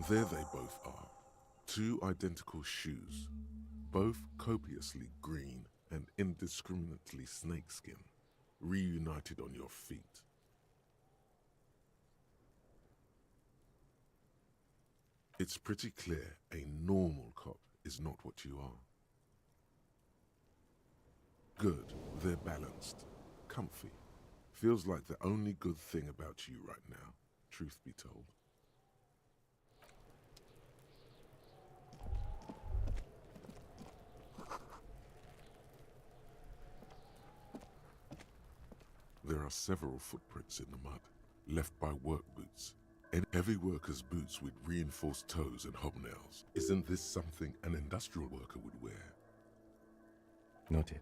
There they both are. Two identical shoes, both copiously green and indiscriminately snakeskin, reunited on your feet. It's pretty clear a normal cop is not what you are. Good, they're balanced, comfy. Feels like the only good thing about you right now, truth be told. There are several footprints in the mud, left by work boots. And heavy worker's boots with reinforced toes and hobnails. Isn't this something an industrial worker would wear? Noted.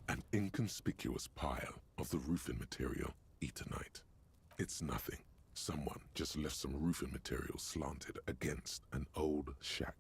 An inconspicuous pile of the roofing material, Eternite. It's nothing. Someone just left some roofing material slanted against an old shack.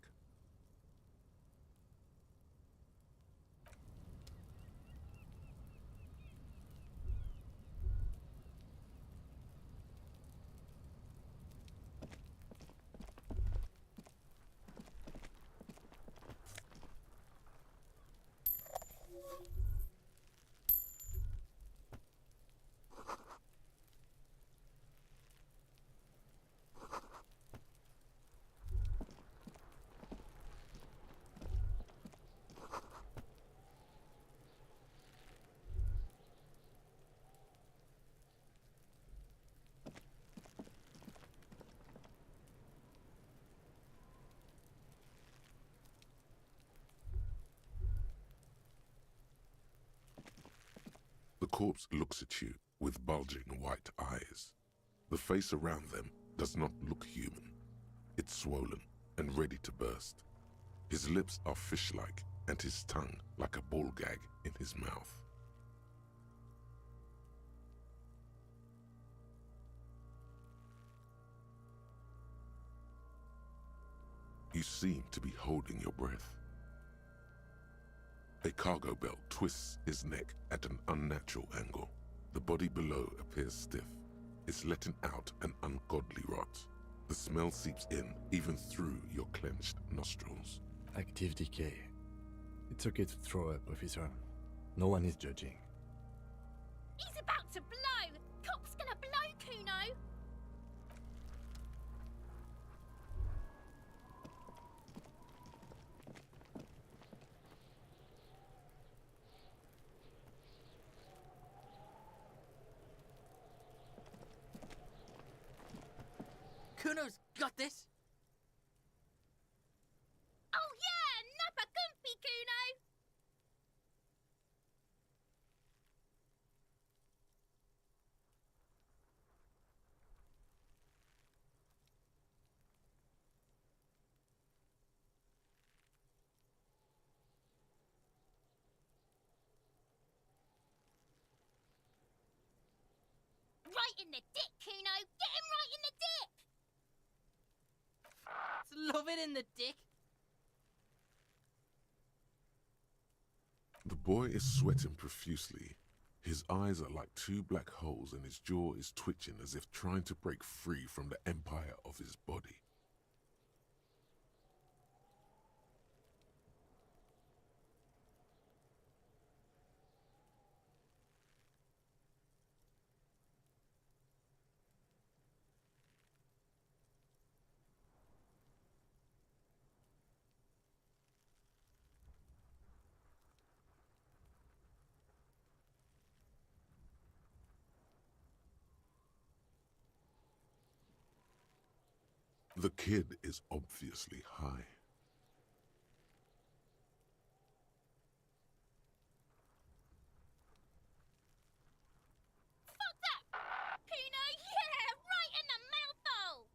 The corpse looks at you with bulging white eyes. The face around them does not look human. It's swollen and ready to burst. His lips are fish-like and his tongue like a ball gag in his mouth. You seem to be holding your breath. A cargo belt twists his neck at an unnatural angle. The body below appears stiff. It's letting out an ungodly rot. The smell seeps in even through your clenched nostrils. Active decay. It's okay to throw up, officer. No one is judging. He's about to blow! Cop's gonna blow, Kuno! Kuno's got this! Oh yeah! Nappa Gumpy, Kuno! Right in the dick, Kuno! Get him right in the dick! Love it in the dick. The boy is sweating profusely. His eyes are like two black holes and his jaw is twitching as if trying to break free from the empire of his body. The kid is obviously high. Fuck that! Kuno, yeah! Right in the mouthhole!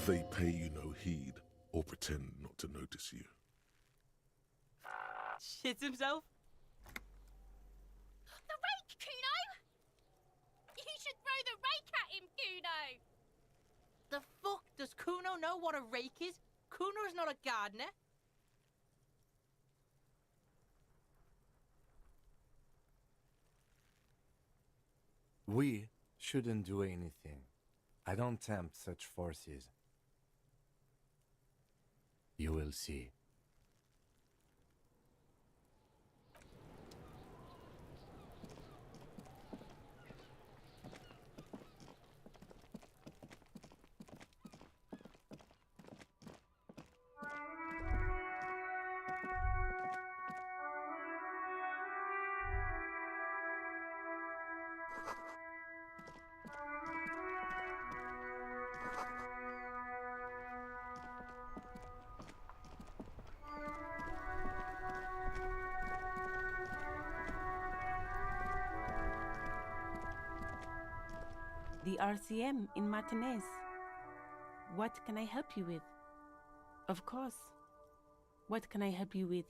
They pay you no heed or pretend not to notice you. Shits himself? The rake, Kuno! You should throw the rake at him, Kuno! The fuck? Does Kuno know what a rake is? Kuno's not a gardener. We shouldn't do anything. I don't tempt such forces. You will see. The RCM in Martinez. What can I help you with? Of course. What can I help you with?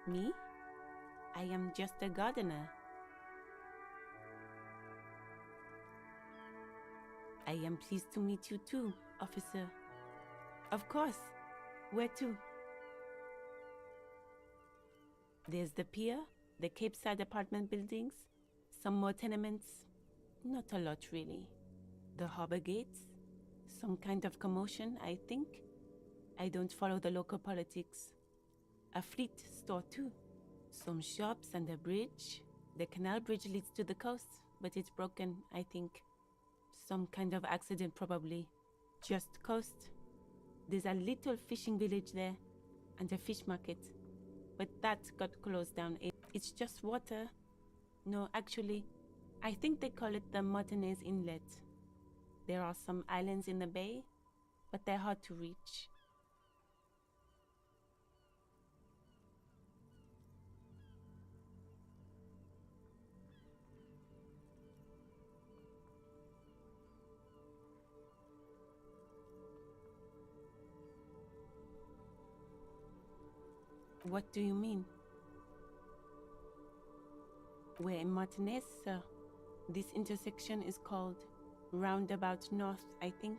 Me? I am just a gardener. I am pleased to meet you too, officer. Of course. Where to? There's the pier, the Cape Side apartment buildings, some more tenements. Not a lot, really. The harbor gates? Some kind of commotion, I think. I don't follow the local politics. A fleet store, too. Some shops and a bridge. The canal bridge leads to the coast, but it's broken, I think. Some kind of accident, probably. Just coast. There's a little fishing village there, and a fish market. But that got closed down. It's just water. No, actually, I think they call it the Martinez Inlet. There are some islands in the bay, but they're hard to reach. What do you mean? We're in Martinez, sir. This intersection is called Roundabout North, I think.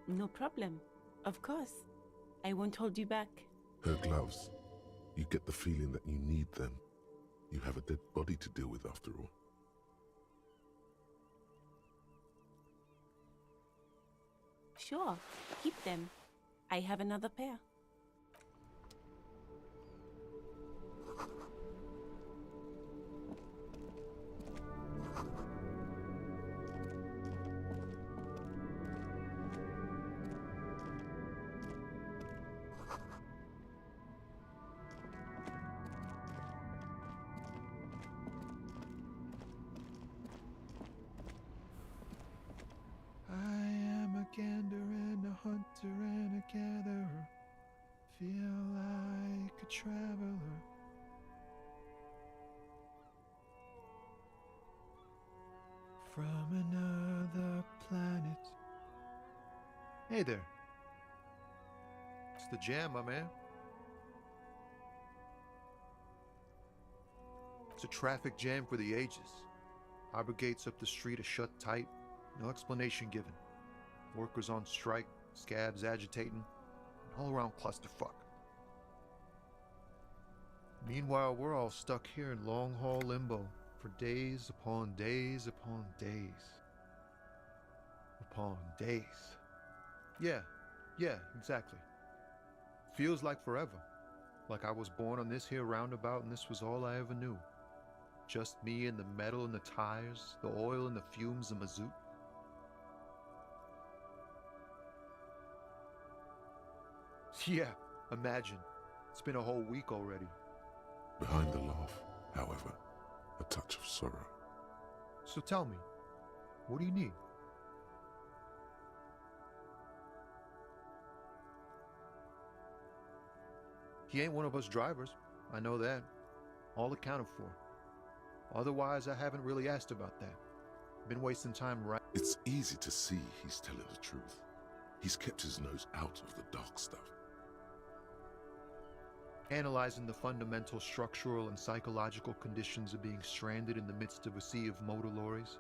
No problem. Of course. I won't hold you back. Her gloves. You get the feeling that you need them. You have a dead body to deal with after all. Sure, keep them. I have another pair. Gander and a hunter and a gatherer, feel like a traveler. From another planet. Hey there. It's the jam, my man. It's a traffic jam for the ages. Harbor gates up the street are shut tight, no explanation given. Workers on strike, scabs agitating, an all-around clusterfuck. Meanwhile, we're all stuck here in long-haul limbo for days upon days upon days. Upon days. Yeah, exactly. Feels like forever. Like I was born on this here roundabout and this was all I ever knew. Just me and the metal and the tires, the oil and the fumes of mazout. Yeah, imagine. It's been a whole week already. Behind the laugh, however, a touch of sorrow. So tell me, what do you need? He ain't one of us drivers. I know that. All accounted for. Otherwise, I haven't really asked about that. Been wasting time right. It's easy to see he's telling the truth. He's kept his nose out of the dark stuff. Analyzing the fundamental structural and psychological conditions of being stranded in the midst of a sea of motor lorries.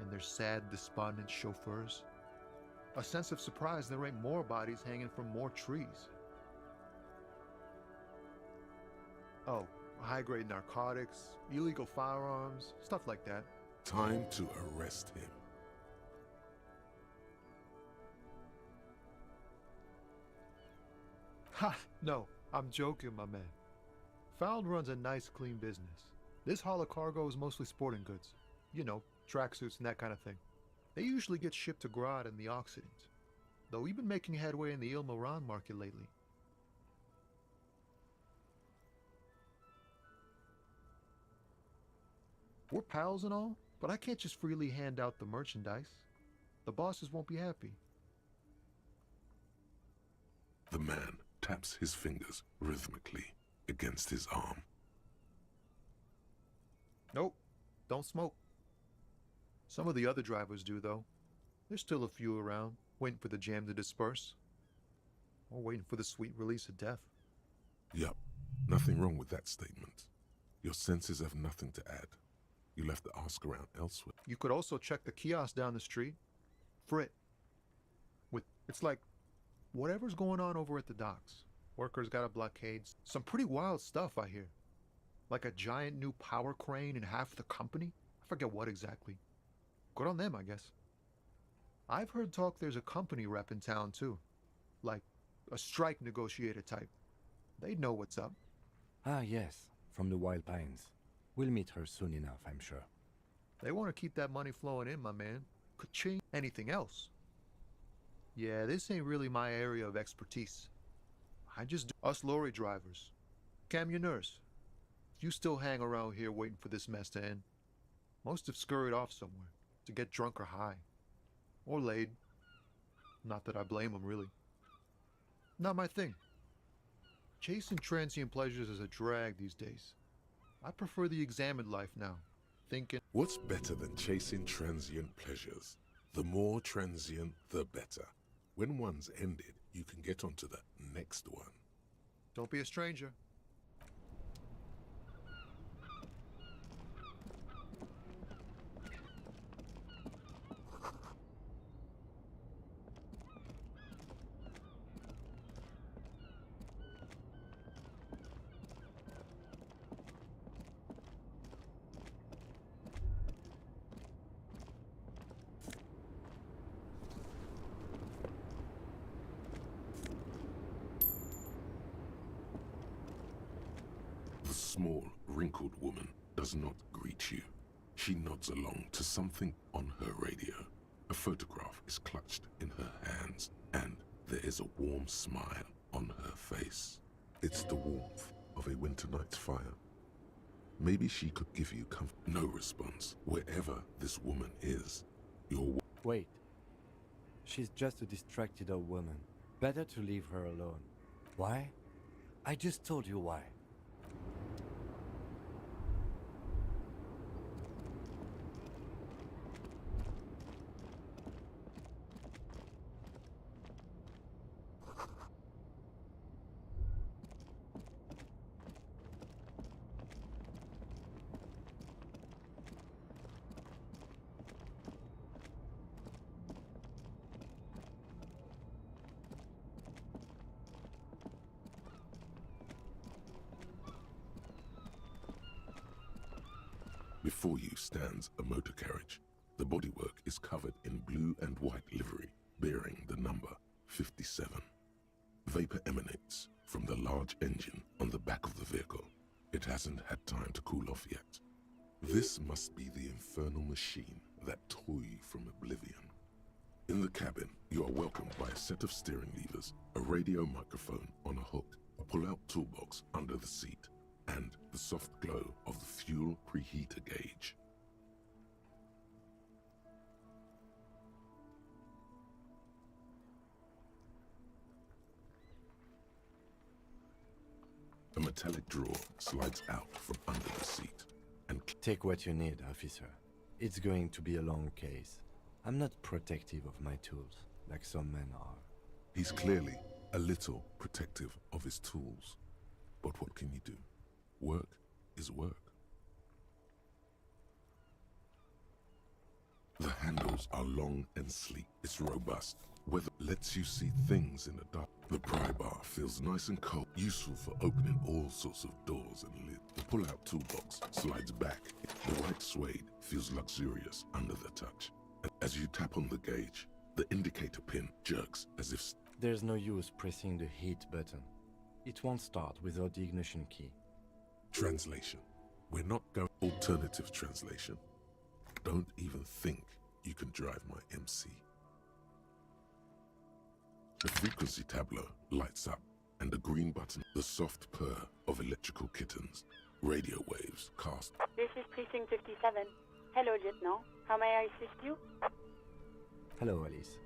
and their sad, despondent chauffeurs. A sense of surprise there ain't more bodies hanging from more trees. Oh, high-grade narcotics, illegal firearms, stuff like that. Time to arrest him. Ha! No, I'm joking, my man. Found runs a nice, clean business. This haul of cargo is mostly sporting goods. You know, tracksuits and that kind of thing. They usually get shipped to Grad and the Occident, though we've been making headway in the Il Moran market lately. We're pals and all, but I can't just freely hand out the merchandise. The bosses won't be happy. The man taps his fingers rhythmically against his arm. Nope, don't smoke. Some of the other drivers do, though. There's still a few around, waiting for the jam to disperse. Or waiting for the sweet release of death. Yup, nothing wrong with that statement. Your senses have nothing to add. You'll have to ask around elsewhere. You could also check the kiosk down the street. Frit. It's like whatever's going on over at the docks. Workers got a blockade. Some pretty wild stuff, I hear. Like a giant new power crane in half the company? I forget what exactly. Good on them, I guess. I've heard talk there's a company rep in town, too. Like a strike negotiator type. They'd know what's up. Ah, yes, from the Wild Pines. We'll meet her soon enough, I'm sure. They want to keep that money flowing in, my man. Ka-ching. Anything else? Yeah, this ain't really my area of expertise. I just do us lorry drivers. Camionneurs. If you still hang around here waiting for this mess to end, most have scurried off somewhere to get drunk or high. Or laid. Not that I blame them, really. Not my thing. Chasing transient pleasures is a drag these days. I prefer the examined life now. Thinking. What's better than chasing transient pleasures? The more transient, the better. When one's ended, you can get onto the next one. Don't be a stranger. The small, wrinkled woman does not greet you. She nods along to something on her radio. A photograph is clutched in her hands, and there is a warm smile on her face. It's the warmth of a winter night's fire. Maybe she could give you comfort. No response. Wherever this woman is, your Wait. She's just a distracted old woman. Better to leave her alone. Why? I just told you why. Before you stands a motor carriage. The bodywork is covered in blue and white livery, bearing the number 57. Vapor emanates from the large engine on the back of the vehicle. It hasn't had time to cool off yet. This must be the infernal machine that tore you from oblivion. In the cabin, you are welcomed by a set of steering levers, a radio microphone on a hook, a pull-out toolbox under the seat, and the soft glow of the fuel preheater gauge. A metallic drawer slides out from under the seat and Take what you need, officer. It's going to be a long case. I'm not protective of my tools, like some men are. he's clearly a little protective of his tools. But what can you do? Work is work. The handles are long and sleek. It's robust. Weather lets you see things in the dark. The pry bar feels nice and cold, useful for opening all sorts of doors and lids. The pull-out toolbox slides back. The white suede feels luxurious under the touch. And as you tap on the gauge, the indicator pin jerks as if... There's no use pressing the heat button. It won't start without the ignition key. Translation. We're not going... Alternative translation. Don't even think you can drive my MC. The frequency tableau lights up, and the green button, the soft purr of electrical kittens, radio waves cast. This is Precinct 57. Hello, Lieutenant. How may I assist you? Hello, Alice.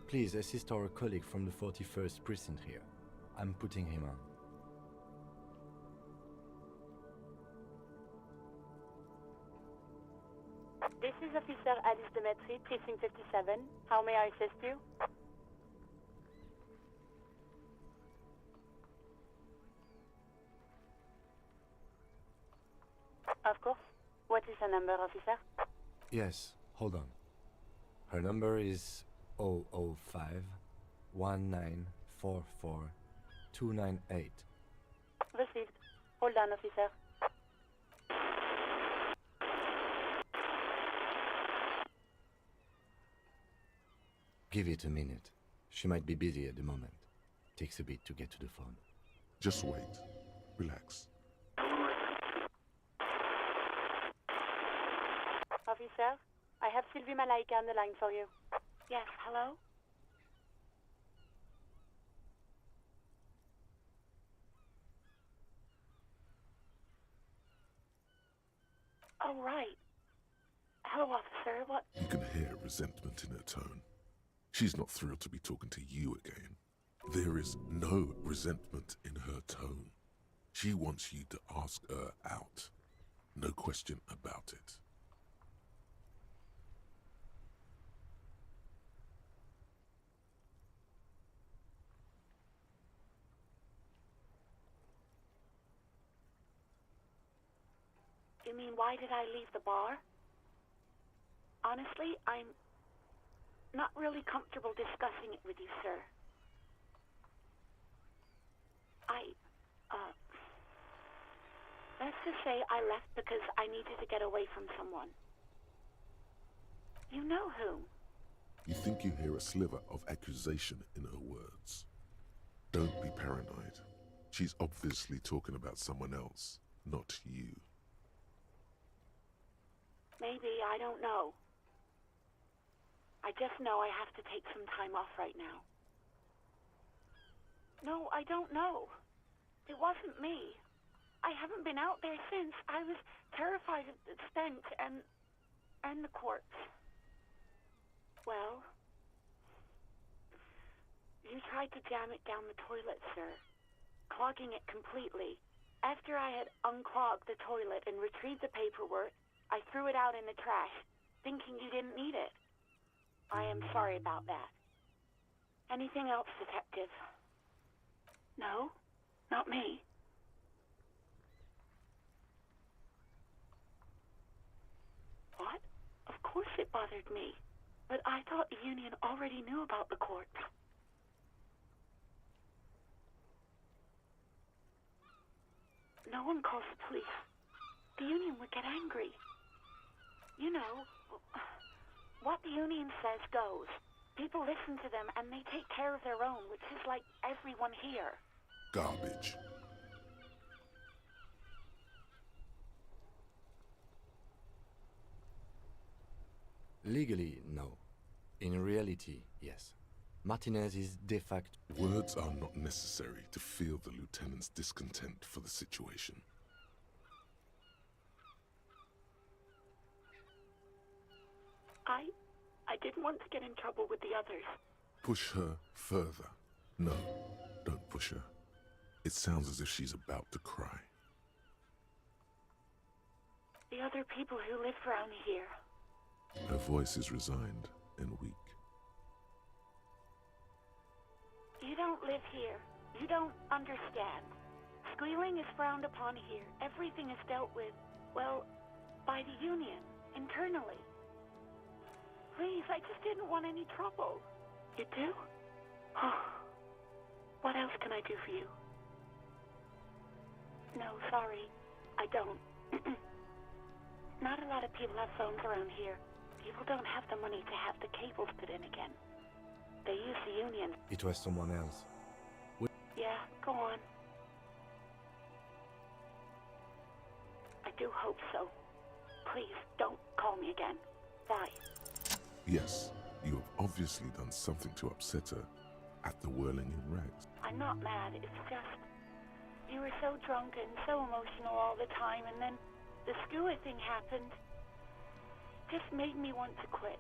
Please assist our colleague from the 41st precinct here. I'm putting him on. This is Officer Alice Demetri, Precinct 57. How may I assist you? Of course. What is the number, officer? Yes, hold on. Her number is 005 1944 298. Received. Hold on, officer. Give it a minute. She might be busy at the moment. Takes a bit to get to the phone. Just wait. Relax. Officer, I have Sylvie Malaika on the line for you. Yes, hello? Oh, right. Hello, officer. What? You can hear resentment in her tone. She's not thrilled to be talking to you again. There is no resentment in her tone. She wants you to ask her out. No question about it. You mean, why did I leave the bar? Honestly, I'm not really comfortable discussing it with you, sir. Let's just say I left because I needed to get away from someone. You know whom? You think you hear a sliver of accusation in her words. Don't be paranoid. She's obviously talking about someone else, not you. Maybe, I don't know. I just know I have to take some time off right now. No, I don't know. It wasn't me. I haven't been out there since. I was terrified of the stench and the corpse. Well, you tried to jam it down the toilet, sir, clogging it completely. After I had unclogged the toilet and retrieved the paperwork, I threw it out in the trash, thinking you didn't need it. I am sorry about that. Anything else, Detective? No? Not me. What? Of course it bothered me. But I thought the Union already knew about the corpse. No one calls the police. The Union would get angry. You know, what the Union says goes. People listen to them and they take care of their own, which is like everyone here. Garbage. Legally, no. In reality, yes. Martinez is de facto... Words are not necessary to feel the lieutenant's discontent for the situation. I didn't want to get in trouble with the others. Push her further. No, don't push her. It sounds as if she's about to cry. The other people who live around here. Her voice is resigned and weak. You don't live here. You don't understand. Squealing is frowned upon here. Everything is dealt with, well, by the Union, internally. Please, I just didn't want any trouble. You do? What else can I do for you? No, sorry. I don't. Not a lot of people have phones around here. People don't have the money to have the cables put in again. They use the union. It was someone else. Yeah, go on. I do hope so. Please, don't call me again. Bye. Yes, you have obviously done something to upset her at the whirling in rags. I'm not mad, it's just... You were so drunk and so emotional all the time, and then the skewer thing happened. Just made me want to quit.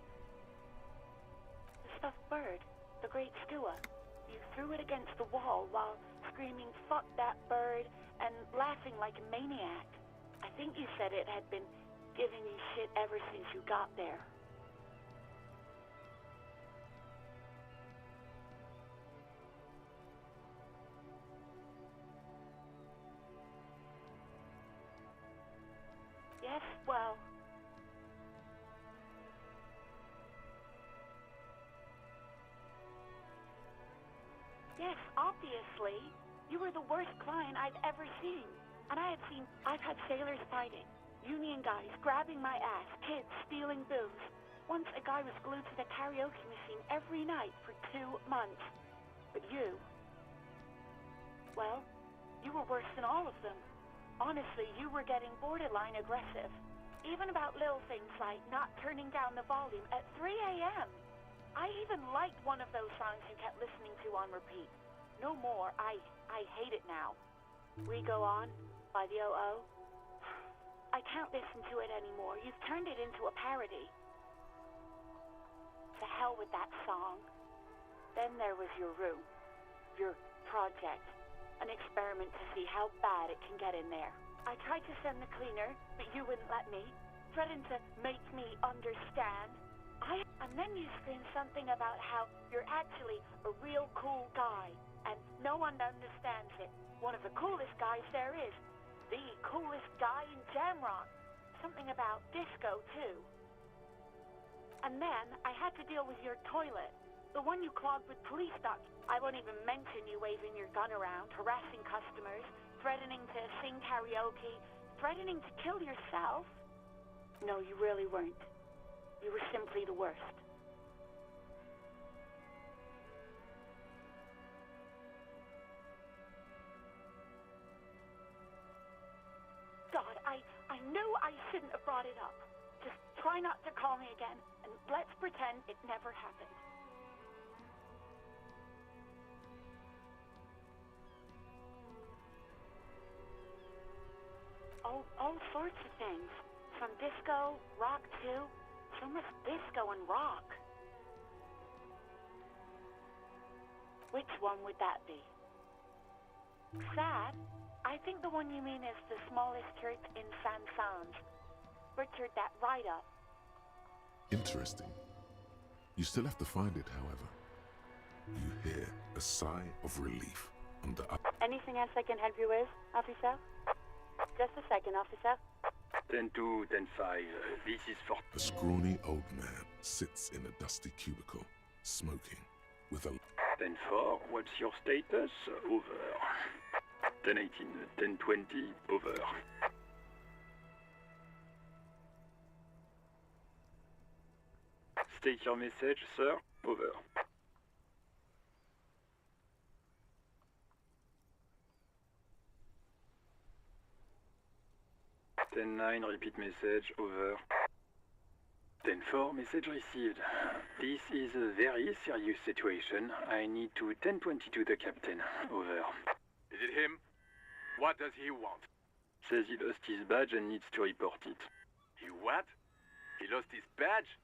The stuffed bird, the great skewer, you threw it against the wall while screaming, "Fuck that bird," and laughing like a maniac. I think you said it had been giving you shit ever since you got there. Yes, well... Yes, obviously. You were the worst client I've ever seen. And I've had sailors fighting, union guys grabbing my ass, kids stealing booze. Once a guy was glued to the karaoke machine every night for 2 months. But you... Well, you were worse than all of them. Honestly, you were getting borderline aggressive. Even about little things like not turning down the volume at 3 a.m. I even liked one of those songs you kept listening to on repeat. No more. I hate it now. We Go On by the O.O. I can't listen to it anymore. You've turned it into a parody. To hell with that song. Then there was your room. Your project. An experiment to see how bad it can get in there. I tried to send the cleaner, but you wouldn't let me. Threatened to make me understand. And then you screamed something about how you're actually a real cool guy, and no one understands it. One of the coolest guys there is. The coolest guy in Jamrock. Something about disco, too. And then I had to deal with your toilet. The one you clogged with police documents. I won't even mention you waving your gun around, harassing customers, threatening to sing karaoke, threatening to kill yourself. No, you really weren't. You were simply the worst. God, I knew I shouldn't have brought it up. Just try not to call me again, and let's pretend it never happened. All sorts of things. From disco, rock too. So much disco and rock. Which one would that be? Sad? I think the one you mean is the smallest church in San Sans. Butchered that right up. Interesting. You still have to find it, however. You hear a sigh of relief under Anything else I can help you with, officer? Just a second, officer. 10-2, 10-5. This is for... A scrawny old man sits in a dusty cubicle, smoking, with a... 10-4, what's your status? Over. 10-18, 10-20, over. State your message, sir. Over. 10-9, repeat message, over. 10-4, message received. This is a very serious situation. I need to 10-22 the captain, over. Is it him? What does he want? Says he lost his badge and needs to report it. He what? He lost his badge?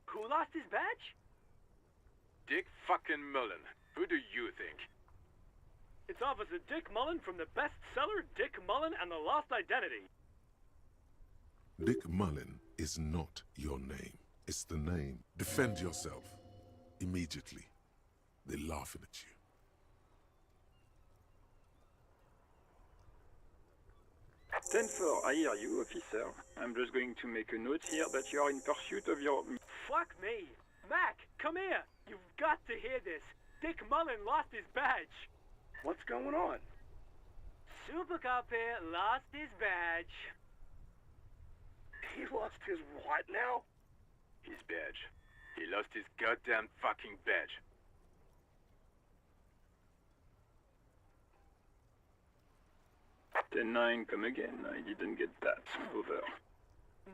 Who lost his badge? Dick fucking Mullen. Who do you think? It's Officer Dick Mullen from the bestseller Dick Mullen and the Lost Identity. Dick Mullen is not your name. It's the name. Defend yourself. Immediately. They're laughing at you. 10-4, I hear you, officer. I'm just going to make a note here that you are in pursuit of your... Fuck me. Mac, come here. You've got to hear this. Dick Mullen lost his badge. What's going on? Super Cop here lost his badge. He lost his what now? His badge. He lost his goddamn fucking badge. Ten nine, come again. I didn't get that. Over.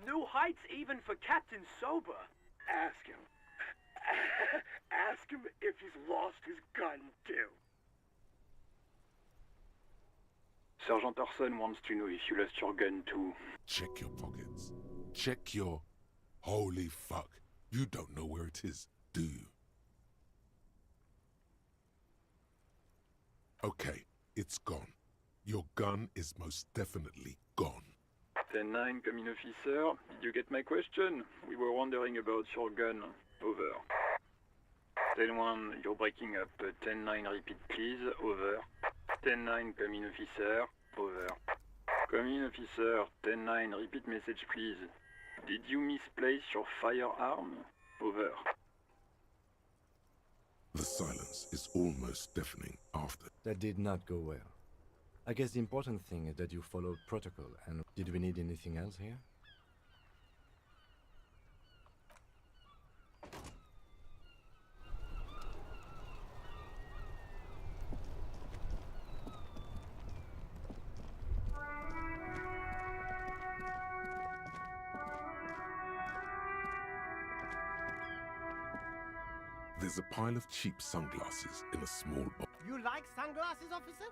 New heights even for Captain Sober. Ask him. Ask him if he's lost his gun, too. Sergeant Orson wants to know if you lost your gun too. Check your pockets. Check your... Holy fuck. You don't know where it is, do you? Okay, it's gone. Your gun is most definitely gone. 10-9, come in, officer. Did you get my question? We were wondering about your gun. Over. 10-1, you're breaking up. 10-9, repeat, please. Over. 10-9, come in, officer. Over. Come in, officer. 10-9, repeat message, please. Did you misplace your firearm? Over. The silence is almost deafening after. That did not go well. I guess the important thing is that you followed protocol, and did we need anything else here? There's a pile of cheap sunglasses in a small box. You like sunglasses, officer?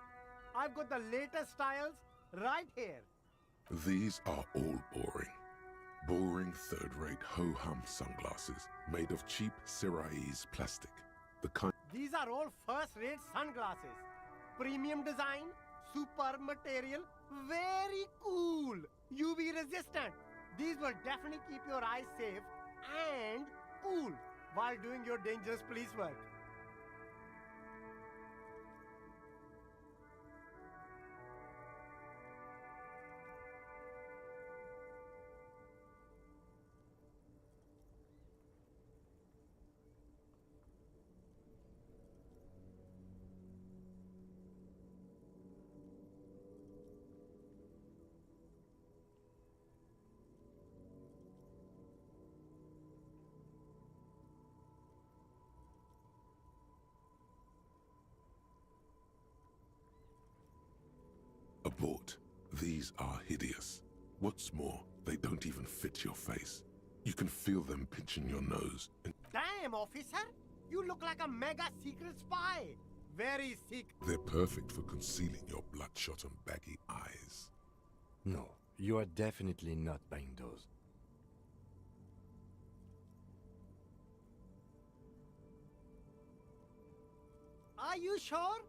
I've got the latest styles right here. These are all boring. Boring third-rate ho-hum sunglasses made of cheap Syrahese plastic. The kind... These are all first-rate sunglasses. Premium design, superb material, very cool. UV resistant. These will definitely keep your eyes safe and cool while doing your dangerous police work. Abort. These are hideous. What's more, they don't even fit your face. You can feel them pinching your nose and... Damn, officer! You look like a mega secret spy. Very sick. They're perfect for concealing your bloodshot and baggy eyes. No, you are definitely not buying those. Are you sure?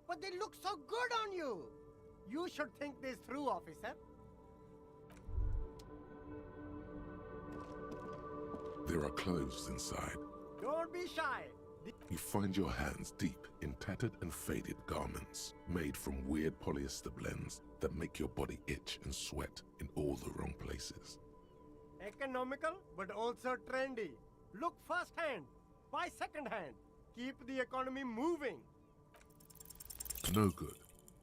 But they look so good on you. You should think this through, officer. There are clothes inside. Don't be shy. You find your hands deep in tattered and faded garments made from weird polyester blends that make your body itch and sweat in all the wrong places. Economical, but also trendy. Look firsthand, buy secondhand. Keep the economy moving. No good.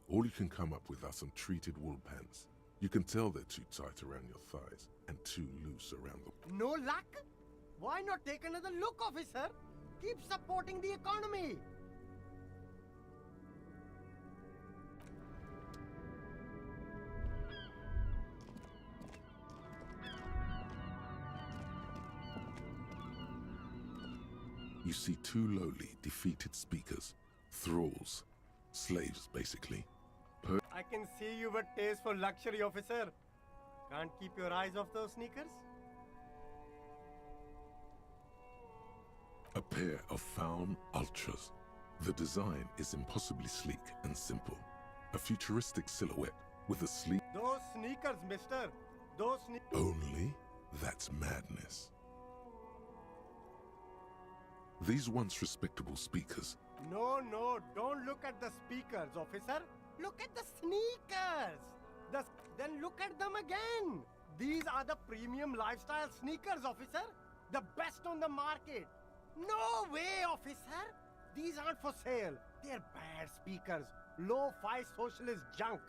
All you can come up with are some treated wool pants. You can tell they're too tight around your thighs and too loose around the... No luck? Why not take another look, officer? Keep supporting the economy. You see two lowly, defeated speakers. Thralls. Slaves, basically. I can see you've a taste for luxury, officer. Can't keep your eyes off those sneakers? A pair of Faun Ultras. The design is impossibly sleek and simple. A futuristic silhouette with a sleek... Those sneakers, mister. Those sneakers. Only? That's madness. These once respectable speakers... No, don't look at the speakers, officer. Look at the sneakers. Then look at them again. These are the premium lifestyle sneakers, officer. The best on the market. No way, officer. These aren't for sale. They're bad speakers. Low-fi socialist junk.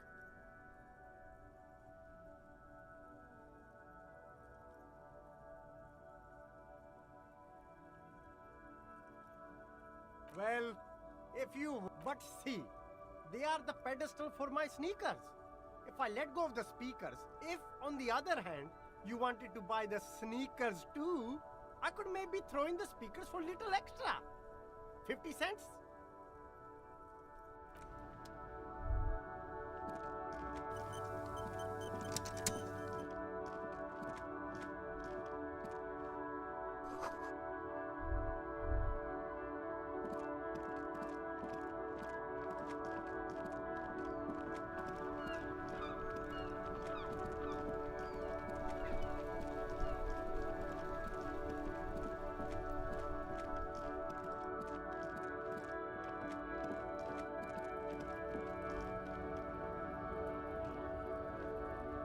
Well, if you but see, they are the pedestal for my sneakers. If I let go of the speakers, if on the other hand, you wanted to buy the sneakers too, I could maybe throw in the speakers for little extra. 50 cents?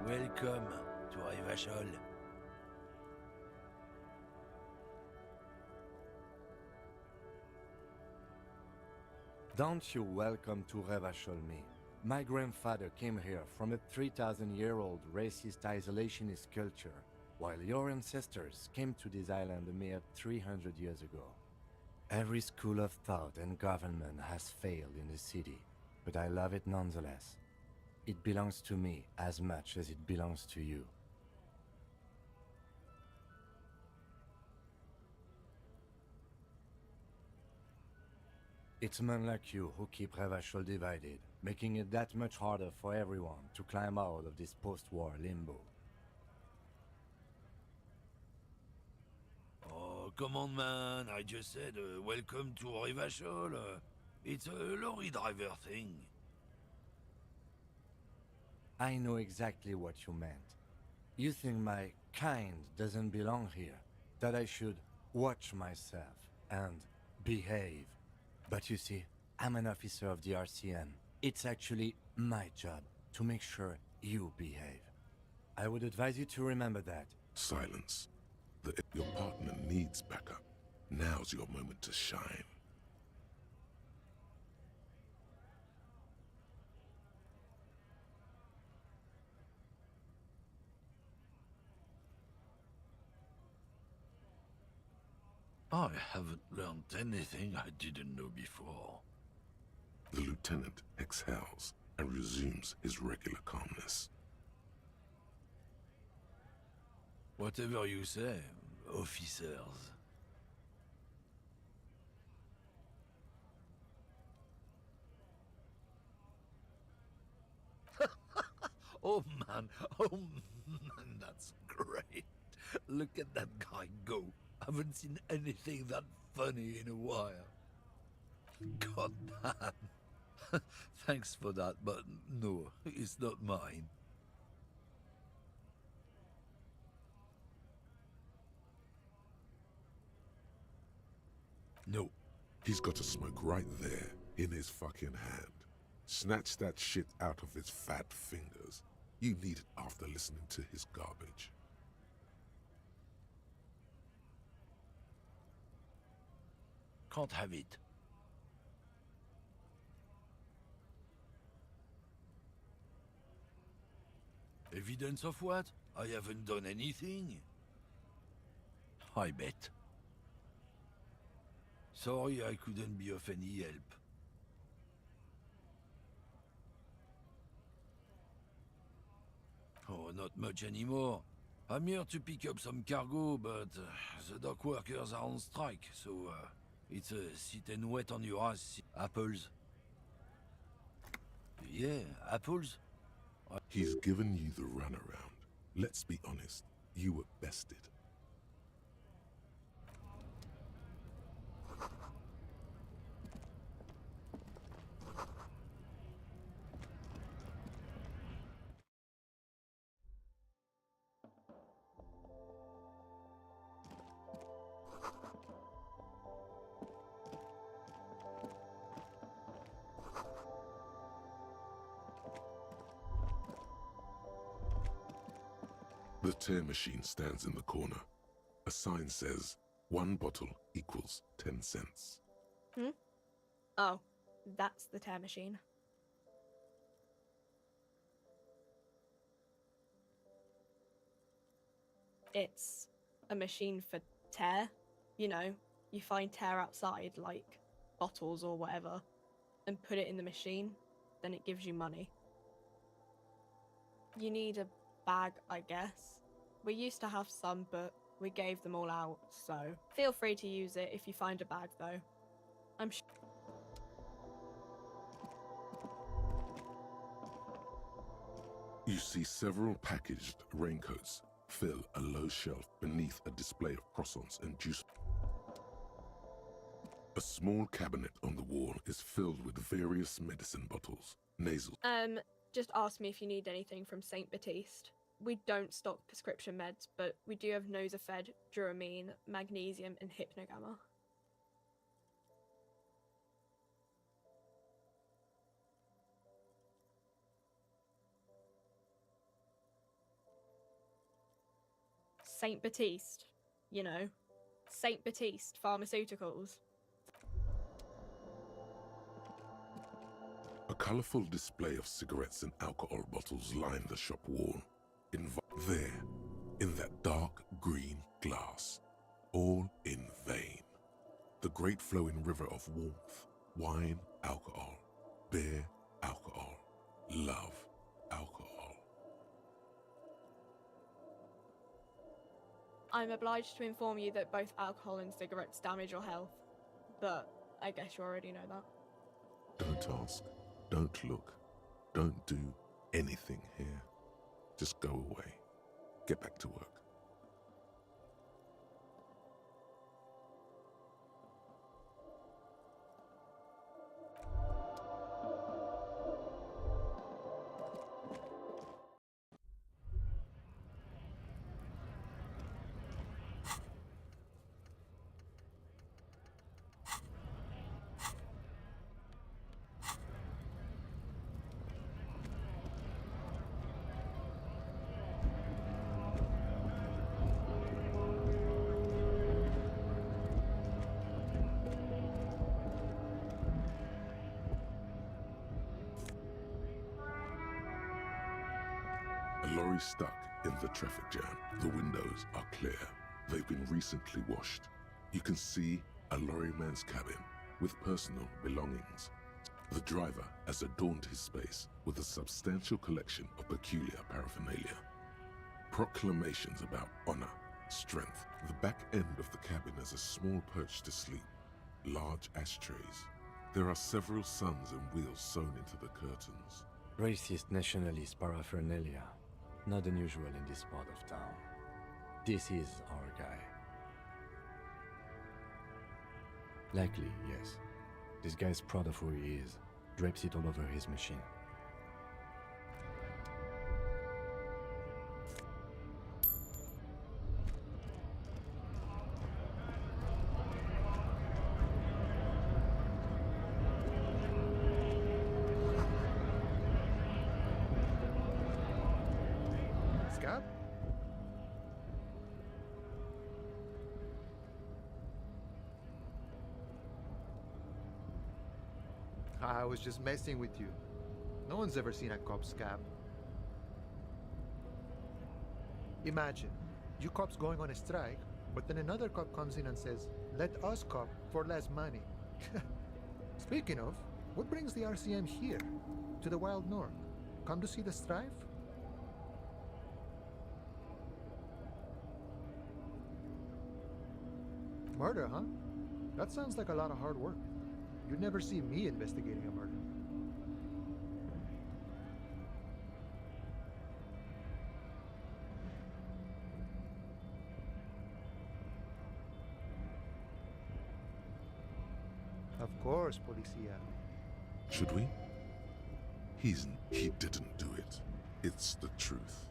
Welcome to Rivachol. Don't you welcome to Revachol me. My grandfather came here from a 3,000-year-old racist isolationist culture, while your ancestors came to this island a mere 300 years ago. Every school of thought and government has failed in the city, but I love it nonetheless. It belongs to me as much as it belongs to you. It's men like you who keep Revachol divided, making it that much harder for everyone to climb out of this post-war limbo. Oh, come on, man. I just said welcome to Rivachol. It's a lorry driver thing. I know exactly what you meant. You think my kind doesn't belong here, that I should watch myself and behave. But you see, I'm an officer of the RCM. It's actually my job to make sure you behave. I would advise you to remember that. Silence. Your partner needs backup. Now's your moment to shine. I haven't learned anything I didn't know before. The lieutenant exhales and resumes his regular calmness. Whatever you say, officers. Oh man, that's great. Look at that guy go. Haven't seen anything that funny in a while. God damn. Thanks for that, but no, it's not mine. No. He's got a smoke right there, in his fucking hand. Snatch that shit out of his fat fingers. You need it after listening to his garbage. Can't have it. Evidence of what? I haven't done anything. I bet. Sorry I couldn't be of any help. Oh, not much anymore. I'm here to pick up some cargo, but the dock workers are on strike, so it's a sit and wait on your ass. Apples. Yeah, apples. He's given you the runaround. Let's be honest, you were bested. tear machine stands in the corner. A sign says, 1 bottle equals 10 cents. Oh, that's the tear machine. It's a machine for tear. You know, you find tear outside, like bottles or whatever, and put it in the machine, then it gives you money. You need a bag, I guess. We used to have some, but we gave them all out, so feel free to use it if you find a bag, though. I'm sure. You see several packaged raincoats fill a low shelf beneath a display of croissants and juice. A small cabinet on the wall is filled with various medicine bottles, nasal. Just ask me if you need anything from St. Baptiste. We don't stock prescription meds, but we do have Nosafed, Duramine, magnesium, and Hypnogamma. St. Baptiste, you know. St. Baptiste Pharmaceuticals. A colourful display of cigarettes and alcohol bottles line the shop wall. There, in that dark green glass, all in vain. The great flowing river of warmth, wine, alcohol, beer, alcohol, love, alcohol. I'm obliged to inform you that both alcohol and cigarettes damage your health, but I guess you already know that. Don't ask, don't look, don't do anything here. Just go away. Get back to work. A lorry stuck in the traffic jam. The windows are clear. They've been recently washed. You can see a lorryman's cabin with personal belongings. The driver has adorned his space with a substantial collection of peculiar paraphernalia. Proclamations about honor, strength. The back end of the cabin has a small perch to sleep, large ashtrays. There are several suns and wheels sewn into the curtains. Racist nationalist paraphernalia. Not unusual in this part of town. This is our guy. Likely, yes. This guy's proud of who he is. Drapes it all over his machine. Scab? I was just messing with you. No one's ever seen a cop scab. Imagine, you cops going on a strike, but then another cop comes in and says, "Let us cop for less money." Speaking of, what brings the RCM here, to the wild north? Come to see the strife? Murder, huh? That sounds like a lot of hard work. You'd never see me investigating a murder. Of course, Policia. Should we? He didn't do it. It's the truth.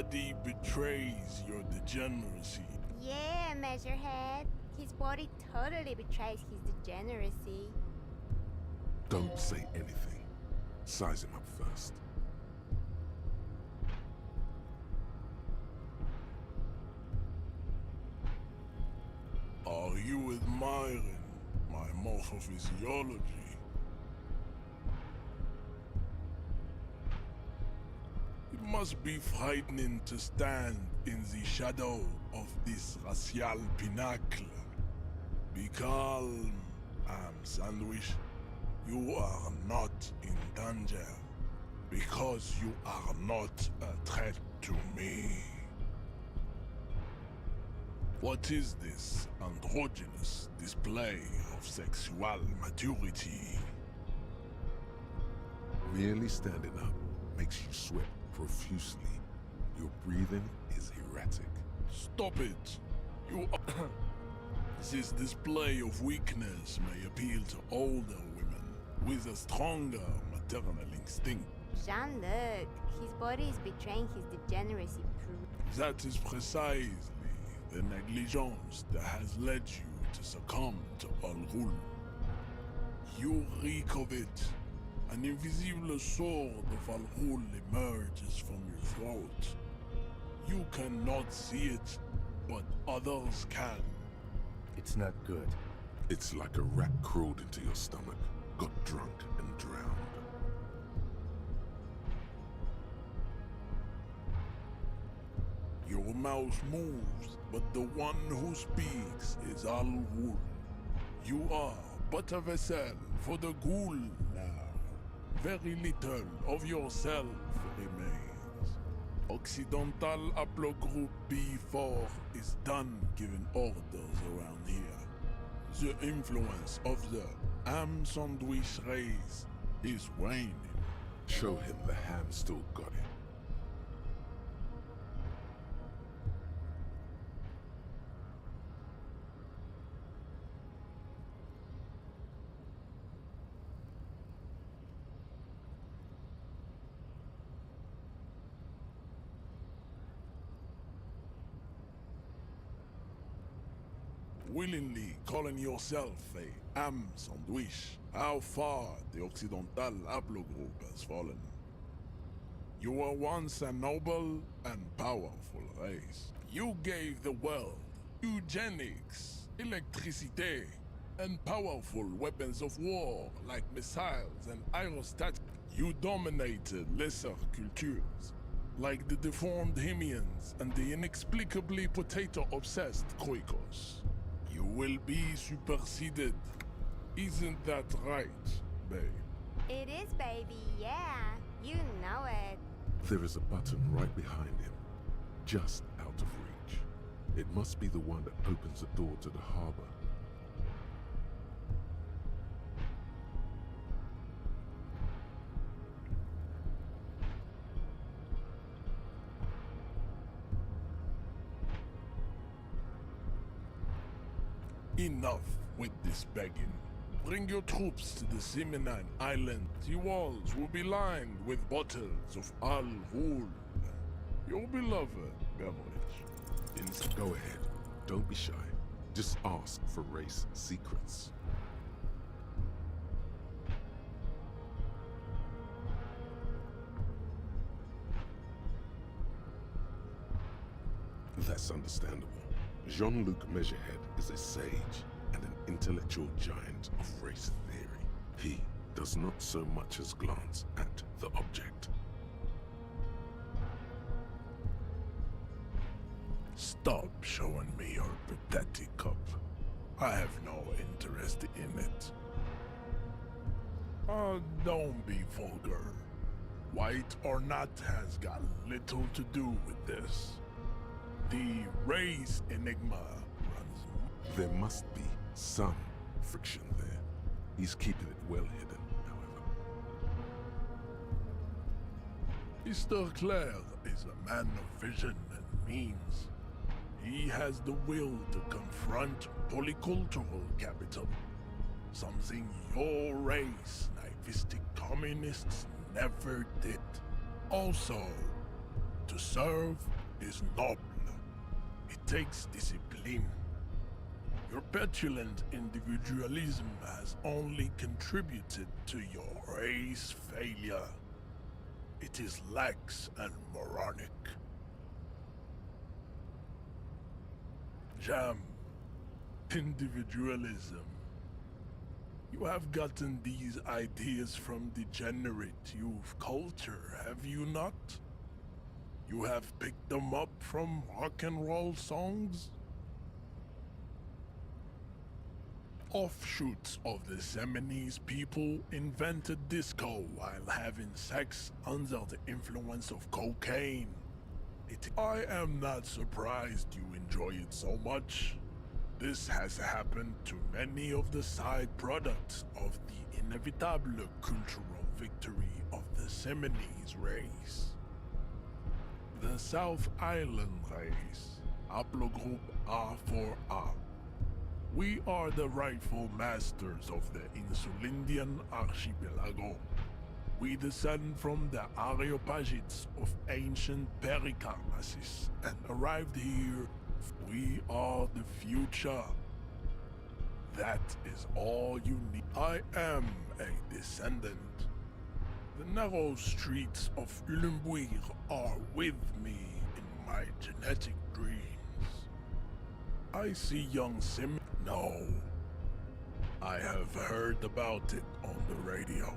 body betrays your degeneracy. Yeah, Measurehead. His body totally betrays his degeneracy. Don't say anything. Size him up first. Are you admiring my morphophysiology? It must be frightening to stand in the shadow of this racial pinnacle. Be calm, Sandwich. You are not in danger because you are not a threat to me. What is this androgynous display of sexual maturity? Merely standing up makes you sweat profusely. Your breathing is erratic. Stop it! You are... This display of weakness may appeal to older women with a stronger maternal instinct. Jean-Luc, his body is betraying his degeneracy. That is precisely the negligence that has led you to succumb to Al Ghul. You reek of it. An invisible sword of Al Ghul emerges from your throat. You cannot see it, but others can. It's not good. It's like a rat crawled into your stomach, got drunk and drowned. Your mouth moves, but the one who speaks is Al Ghul. You are but a vessel for the Ghul now. Very little of yourself remains. Occidental Haplogroup B4 is done giving orders around here. The influence of the ham sandwich race is waning. Show him the ham still got it. Willingly calling yourself a ham sandwich, how far the Occidental Haplogroup has fallen. You were once a noble and powerful race. You gave the world eugenics, electricity, and powerful weapons of war like missiles and aerostats. You dominated lesser cultures, like the deformed Hemians and the inexplicably potato-obsessed Kroikos. You will be superseded. Isn't that right, babe? It is, baby, yeah. You know it. There is a button right behind him, just out of reach. It must be the one that opens the door to the harbor. Enough with this begging. Bring your troops to the Simenine Island. The walls will be lined with bottles of Al Ghul, your beloved beverage. Go ahead. Don't be shy. Just ask for race secrets. That's understandable. Jean-Luc Measurehead is a sage and an intellectual giant of race theory. He does not so much as glance at the object. Stop showing me your pathetic cup. I have no interest in it. Don't be vulgar. White or not has got little to do with this. The race enigma runs. There must be some friction there. He's keeping it well hidden, however. Mr. Clare is a man of vision and means. He has the will to confront polycultural capital, something your race, naivistic communists, never did. Also, To serve is noble. It takes discipline. Your petulant individualism has only contributed to your race failure. It is lax and moronic. Jam. Individualism. You have gotten these ideas from degenerate youth culture, have you not? You have picked them up from rock and roll songs? Offshoots of the Seminoles people invented disco while having sex under the influence of cocaine. I am not surprised you enjoy it so much. This has happened to many of the side products of the inevitable cultural victory of the Seminoles race. The South Island race, haplogroup A4A. We are the rightful masters of the Insulindian archipelago. We descend from the Areopagites of ancient Pericarnassus and arrived here. We are the future. That is all you need. I am a descendant. The narrow streets of Ulembuir are with me in my genetic dreams. I see young Sim. No. I have heard about it on the radio.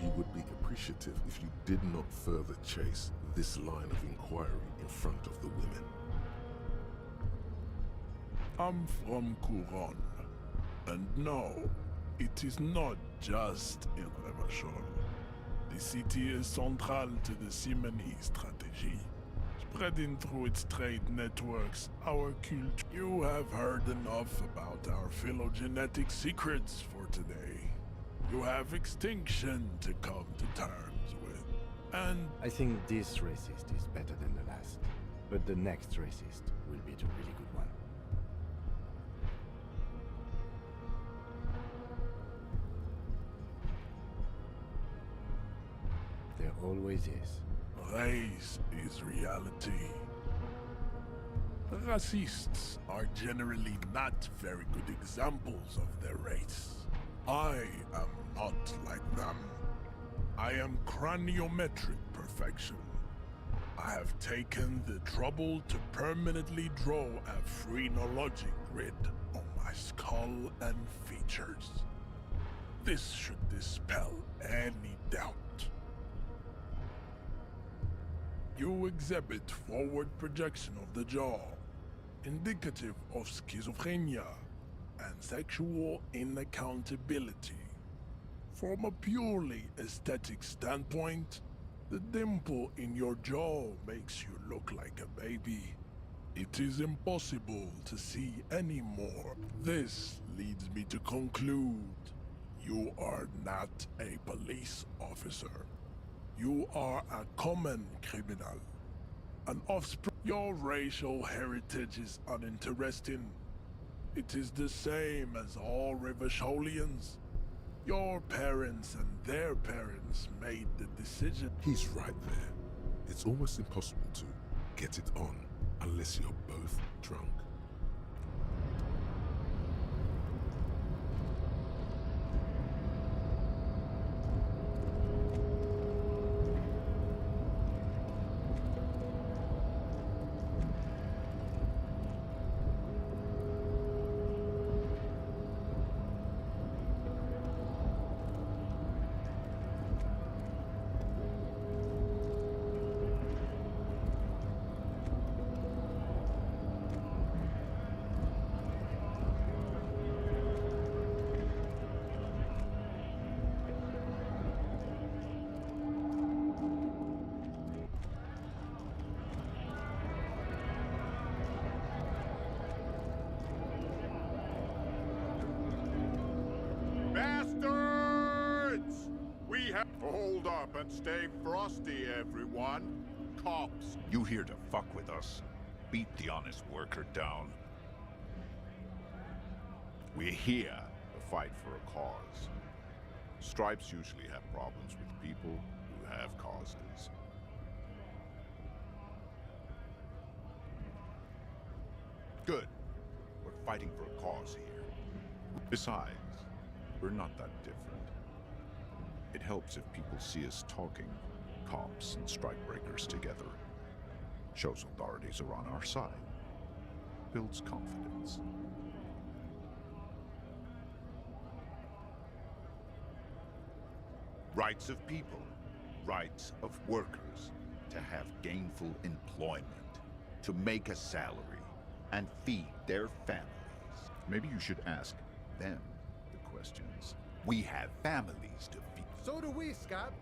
He would be appreciative if you did not further chase this line of inquiry in front of the women. I'm from Couronne, and no, it is not just in Revachol. The city is central to the Simony strategy, spreading through its trade networks our culture. You have heard enough about our phylogenetic secrets for today. You have extinction to come to terms with, and I think this racist is better than the last, but the next racist will be the really good one. There always is. race is reality. Racists are generally not very good examples of their race. I am not like them. I am craniometric perfection. I have taken the trouble to permanently draw a phrenologic grid on my skull and features. This should dispel any doubt. You exhibit forward projection of the jaw, indicative of schizophrenia and sexual inaccountability. From a purely aesthetic standpoint, the dimple in your jaw makes you look like a baby. It is impossible to see any more. This leads me to conclude you are not a police officer. You are a common criminal, an offspring. Your racial heritage is uninteresting. It is the same as all Revacholians. Your parents and their parents made the decision. He's right there. It's almost impossible to get it on unless you're both drunk. Bastards! We have... Hold up and stay frosty, everyone. Cops. You here to fuck with us? Beat the honest worker down. We're here to fight for a cause. Stripes usually have problems with people who have causes. fighting for a cause here. Besides, we're not that different. It helps if people see us talking, cops and strikebreakers together. Shows authorities are on our side. Builds confidence. Rights of people, rights of workers, to have gainful employment, to make a salary, and feed their families. Maybe you should ask them the questions. We have families to feed. So do we, Scab.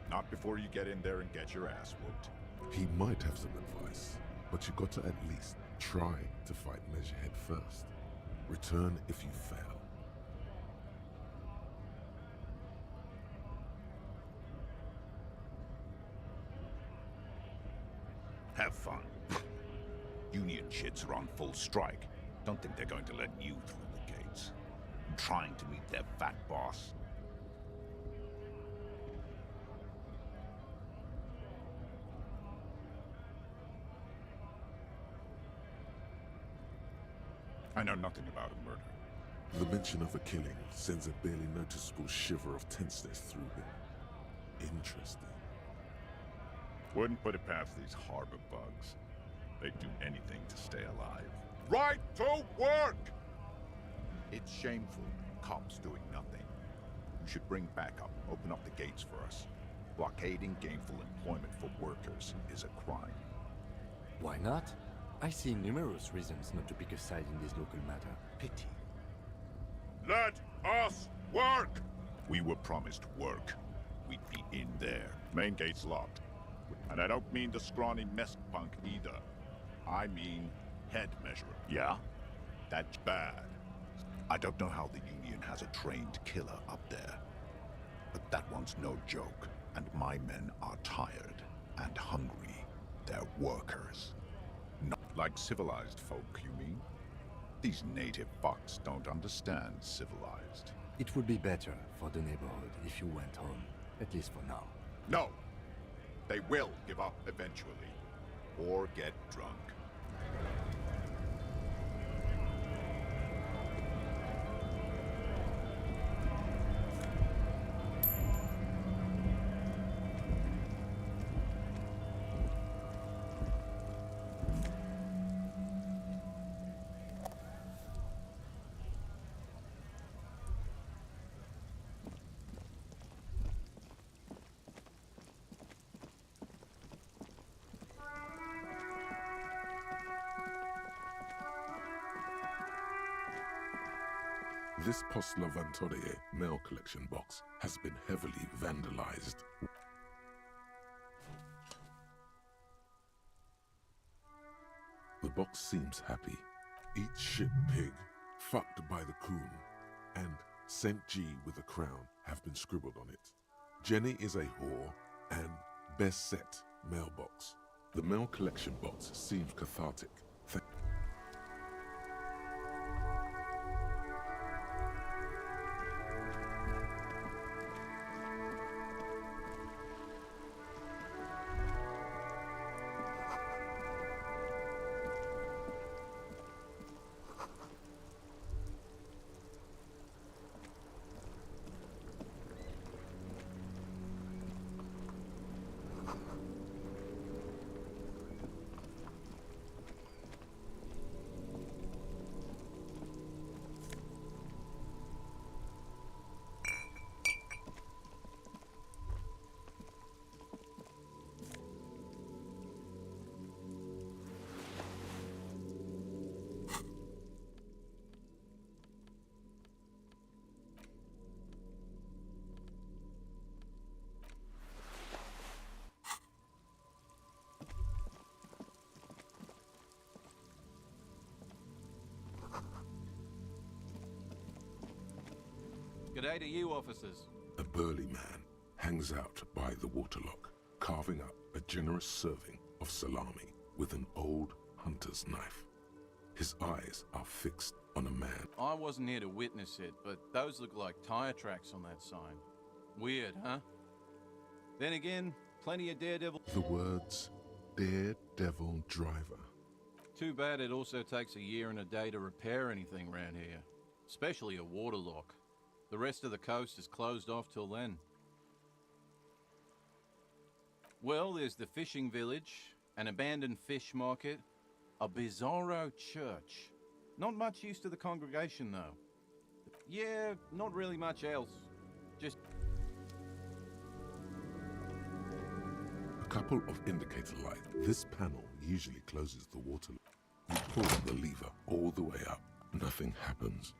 Not before you get in there and get your ass whooped. He might have some advice, but you got to at least try to fight Measurehead first. Return if you fail. Have fun. Union shits are on full strike. Don't think they're going to let you through the gates. I'm trying to meet their fat boss. I know nothing about a murder. The mention of a killing sends a barely noticeable shiver of tenseness through him. Interesting. Wouldn't put it past these harbor bugs. They'd do anything to stay alive. Right to work! It's shameful. Cops doing nothing. You should bring backup. Open up the gates for us. Blockading gainful employment for workers is a crime. Why not? I see numerous reasons not to pick a side in this local matter. Pity. Let us work! We were promised work. We'd be in there. Main gate's locked. And I don't mean the scrawny mess punk either. I mean head measurer. Yeah? That's bad. I don't know how the Union has a trained killer up there. But that one's no joke. And my men are tired and hungry. They're workers. Not like civilized folk, you mean? These native fucks don't understand civilized. It would be better for the neighborhood if you went home, at least for now. No! They will give up eventually. Or get drunk. This Post Lavantorie mail collection box has been heavily vandalized. The box seems happy. Eat shit pig, fucked by the coon, and St. G with a crown have been scribbled on it. Jenny is a whore, and best set mailbox. The mail collection box seems cathartic. G'day to you, officers. A burly man hangs out by the waterlock, carving up a generous serving of salami with an old hunter's knife. His eyes are fixed on a man. I wasn't here to witness it, but those look like tire tracks on that sign. Weird, huh? Then again, plenty of daredevil... The words, daredevil driver. Too bad it also takes a year and a day to repair anything around here. Especially a water lock. The rest of the coast is closed off till then. Well, there's the fishing village, an abandoned fish market, a bizarro church. Not much use to the congregation, though. Yeah, not really much else. Just... A couple of indicator lights. This panel usually closes the water. You pull the lever all the way up. Nothing happens.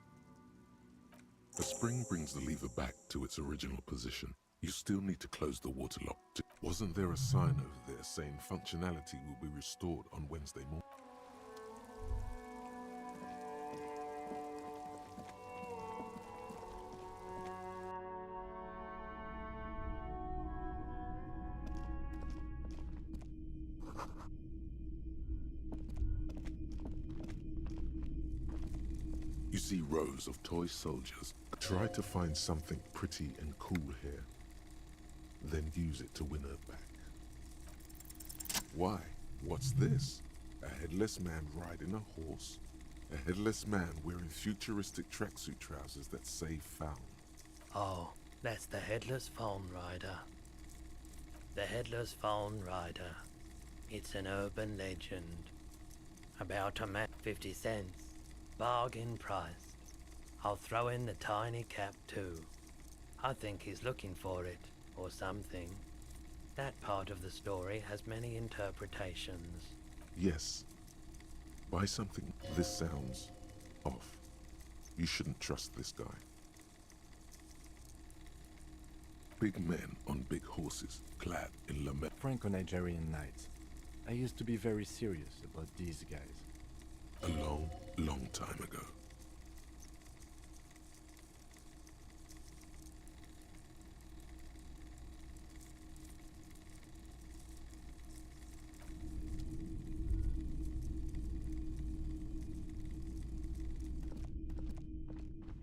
A spring brings the lever back to its original position. You still need to close the water lock. Wasn't there a sign over there saying functionality will be restored on Wednesday morning? You see rows of toy soldiers. Try to find something pretty and cool here. Then use it to win her back. Why? What's this? A headless man riding a horse? A headless man wearing futuristic tracksuit trousers that say found. Oh, that's the Headless Phone Rider. The Headless Phone Rider. It's an urban legend. About a man 50 cents. Bargain price. I'll throw in the tiny cap too. I think he's looking for it, or something. That part of the story has many interpretations. Yes. Buy something. This sounds off. You shouldn't trust this guy. Big men on big horses, clad in lament. Franco-Nigerian knights. I used to be very serious about these guys. A long, long time ago.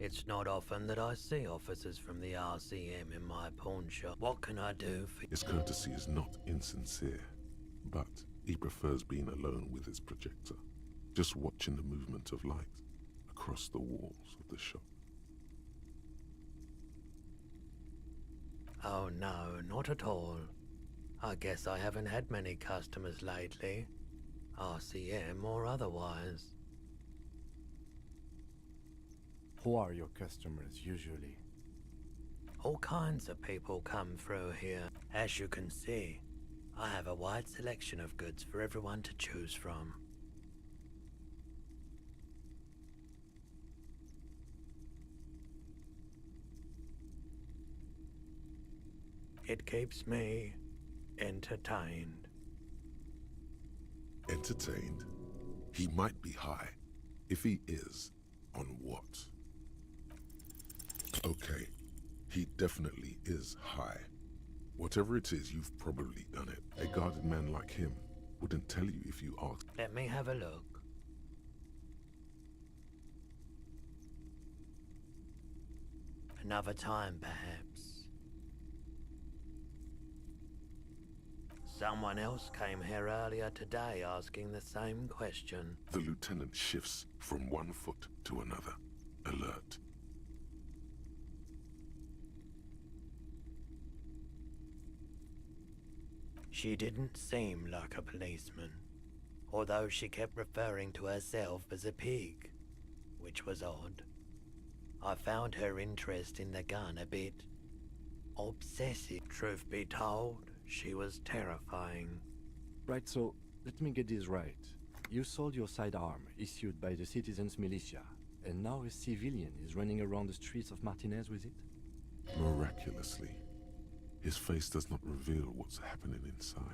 It's not often that I see officers from the RCM in my pawn shop. What can I do for you? His courtesy is not insincere, but he prefers being alone with his projector, just watching the movement of light across the walls of the shop. Oh no, not at all. I guess I haven't had many customers lately, RCM or otherwise. Who are your customers usually? All kinds of people come through here. As you can see, I have a wide selection of goods for everyone to choose from. It keeps me entertained. Entertained? He might be high. If he is, on what? Okay, he definitely is high. Whatever it is, you've probably done it. A guarded man like him wouldn't tell you if you asked. Let me have a look. Another time, perhaps. Someone else came here earlier today asking the same question. The lieutenant shifts from one foot to another, alert. She didn't seem like a policeman, although she kept referring to herself as a pig, which was odd. I found her interest in the gun a bit obsessive. Truth be told, she was terrifying. Right, so let me get this right. You sold your sidearm, issued by the citizens' militia, and now a civilian is running around the streets of Martinez with it? Miraculously, his face does not reveal what's happening inside.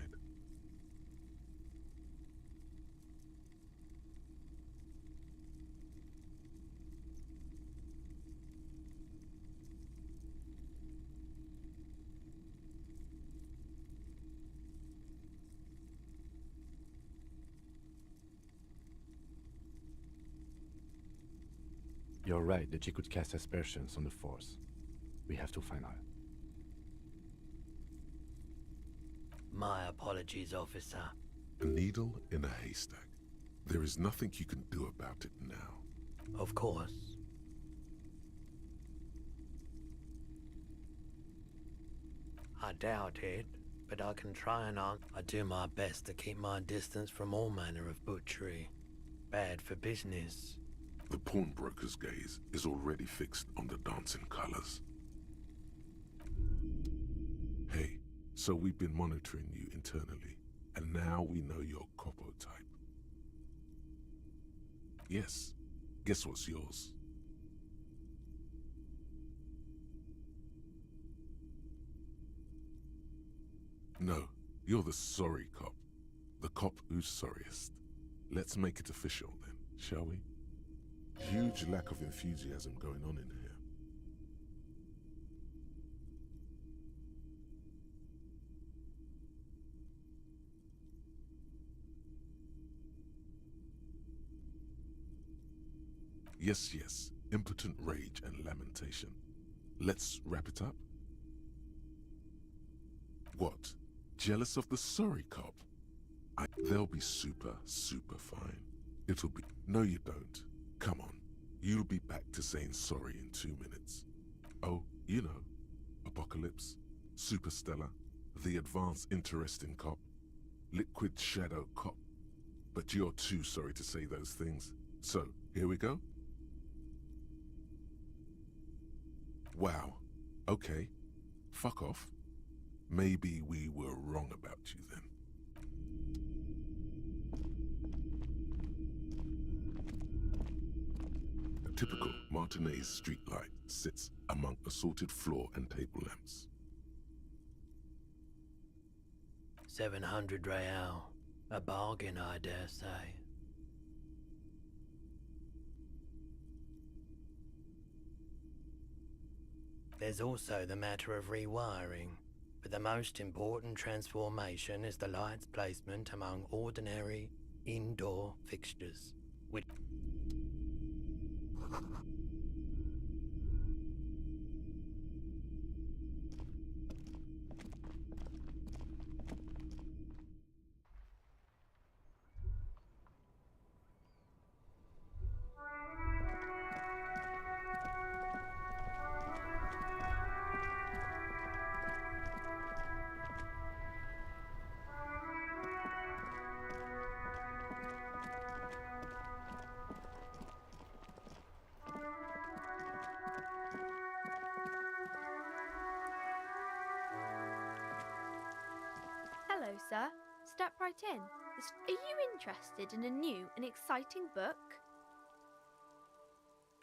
You're right that she could cast aspersions on the Force. We have to find her. My apologies, officer. A needle in a haystack. There is nothing you can do about it now. Of course. I doubt it, but I can try and I do my best to keep my distance from all manner of butchery. Bad for business. The pawnbroker's gaze is already fixed on the dancing colors. Hey, so we've been monitoring you internally, and now we know your Copo type. Yes, guess what's yours? No, you're the sorry cop. The cop who's sorriest. Let's make it official then, shall we? Huge lack of enthusiasm going on in here. Yes, yes, impotent rage and lamentation. Let's wrap it up. What? Jealous of the sorry cop? They'll be super, super fine. It'll be... No, you don't. Come on. You'll be back to saying sorry in 2 minutes. Oh, you know. Apocalypse, Superstellar, the advanced interesting cop, liquid shadow cop. But you're too sorry to say those things. So, here we go. Wow. Okay. Fuck off. Maybe we were wrong about you then. A typical Martinez streetlight sits among assorted floor and table lamps. 700 real. A bargain, I dare say. There's also the matter of rewiring, but the most important transformation is the light's placement among ordinary indoor fixtures, which... Hello, sir. Step right in. Are you interested in a new and exciting book?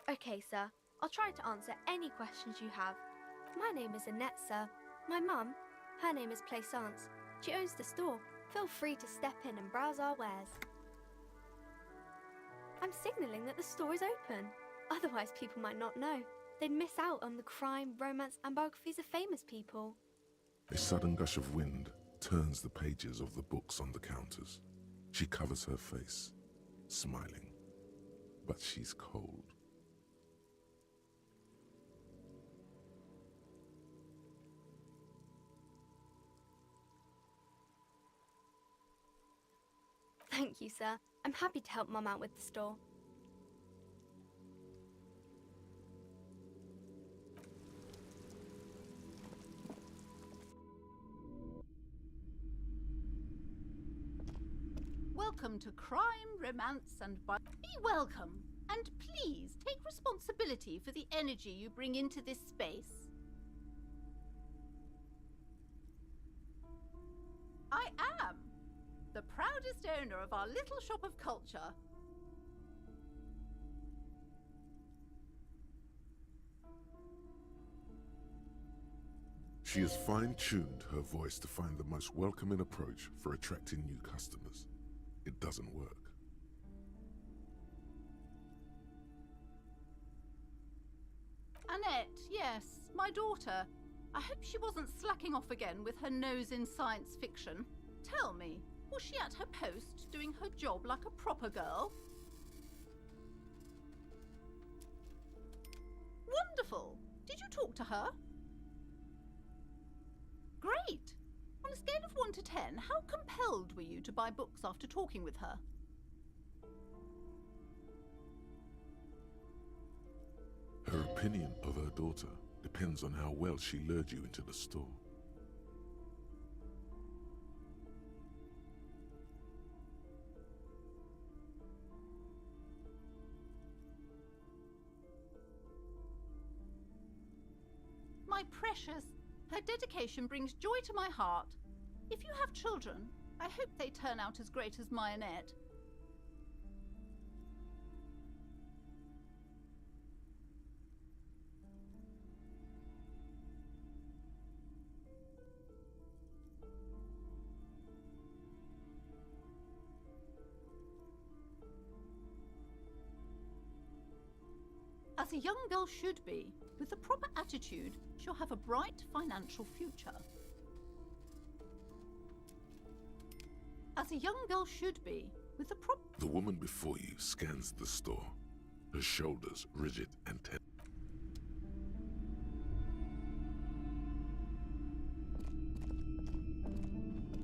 Okay, sir. I'll try to answer any questions you have. My name is Annette, sir. My mum, her name is Plaisance. She owns the store. Feel free to step in and browse our wares. I'm signalling that the store is open. Otherwise, people might not know. They'd miss out on the crime, romance, and biographies of famous people. A sudden gush of wind turns the pages of the books on the counters. She covers her face, smiling, but she's cold. Thank you, sir. I'm happy to help Mum out with the store. Welcome to Crime, Romance and Be welcome, and please take responsibility for the energy you bring into this space. I am the proudest owner of our little shop of culture. She has fine-tuned her voice to find the most welcoming approach for attracting new customers. It doesn't work. Annette, yes, my daughter. I hope she wasn't slacking off again with her nose in science fiction. Tell me, was she at her post doing her job like a proper girl? Wonderful! Did you talk to her? Great! On a scale of 1 to 10, how compelled were you to buy books after talking with her? Her opinion of her daughter depends on how well she lured you into the store. My precious, her dedication brings joy to my heart. If you have children, I hope they turn out as great as my Annette. As a young girl should be, with the proper attitude, she'll have a bright financial future. As a young girl should be, with the proper... The woman before you scans the store, her shoulders rigid and tense.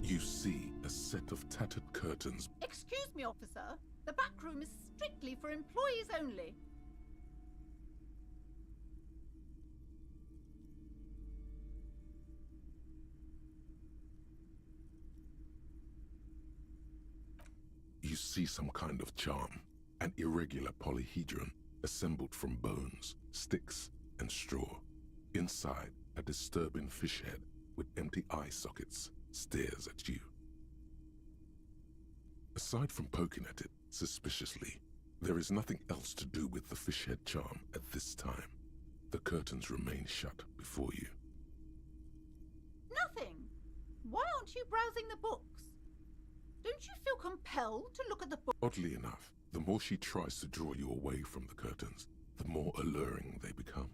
You see a set of tattered curtains. Excuse me, officer. The back room is strictly for employees only. You see some kind of charm, an irregular polyhedron assembled from bones, sticks, and straw. Inside, a disturbing fish head with empty eye sockets stares at you. Aside from poking at it suspiciously, there is nothing else to do with the fish head charm at this time. The curtains remain shut before you. Nothing! Why aren't you browsing the books? Don't you feel compelled to look at the book? Oddly enough, the more she tries to draw you away from the curtains, the more alluring they become.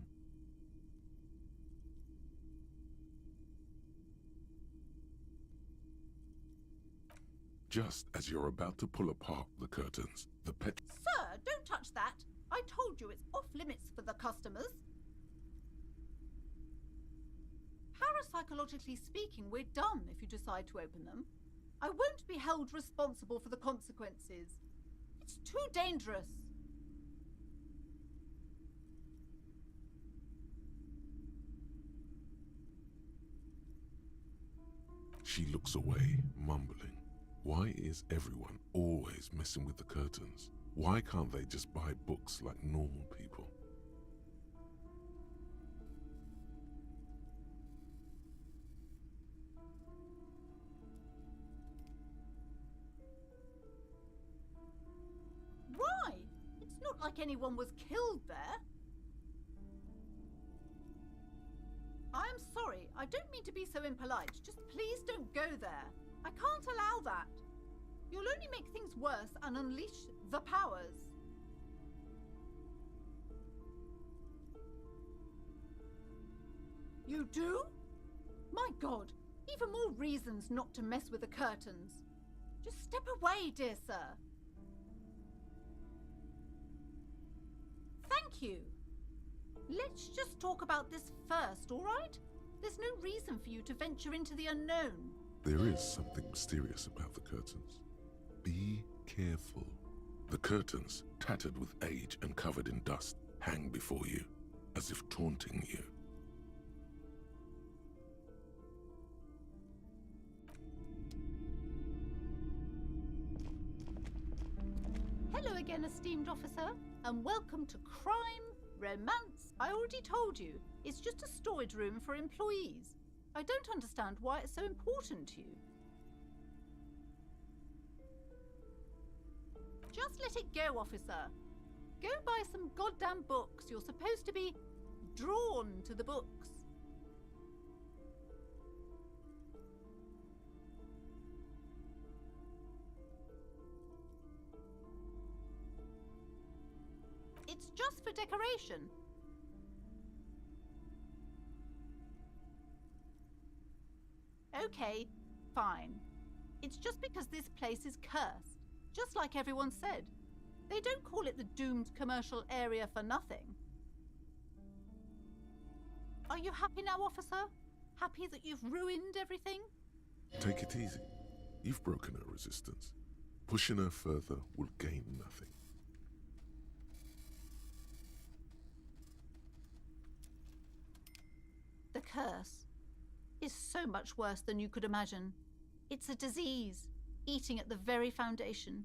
Just as you're about to pull apart the curtains, the pet... Sir, don't touch that! I told you it's off limits for the customers. Parapsychologically speaking, we're done if you decide to open them. I won't be held responsible for the consequences. It's too dangerous. She looks away, mumbling. Why is everyone always messing with the curtains? Why can't they just buy books like normal people? Why? It's not like anyone was killed there. I'm sorry, I don't mean to be so impolite. Just please don't go there. I can't allow that. You'll only make things worse and unleash the powers. You do? My God, even more reasons not to mess with the curtains. Just step away, dear sir. Thank you. Let's just talk about this first, all right? There's no reason for you to venture into the unknown. There is something mysterious about the curtains. Be careful. The curtains, tattered with age and covered in dust, hang before you, as if taunting you. Hello again, esteemed officer, and welcome to Crime, Romance. I already told you, it's just a storage room for employees. I don't understand why it's so important to you. Just let it go, officer. Go buy some goddamn books. You're supposed to be drawn to the books. It's just for decoration. Okay, fine. It's just because this place is cursed, just like everyone said. They don't call it the doomed commercial area for nothing. Are you happy now, officer? Happy that you've ruined everything? Take it easy. You've broken her resistance. Pushing her further will gain nothing. The curse is so much worse than you could imagine. It's a disease, eating at the very foundation.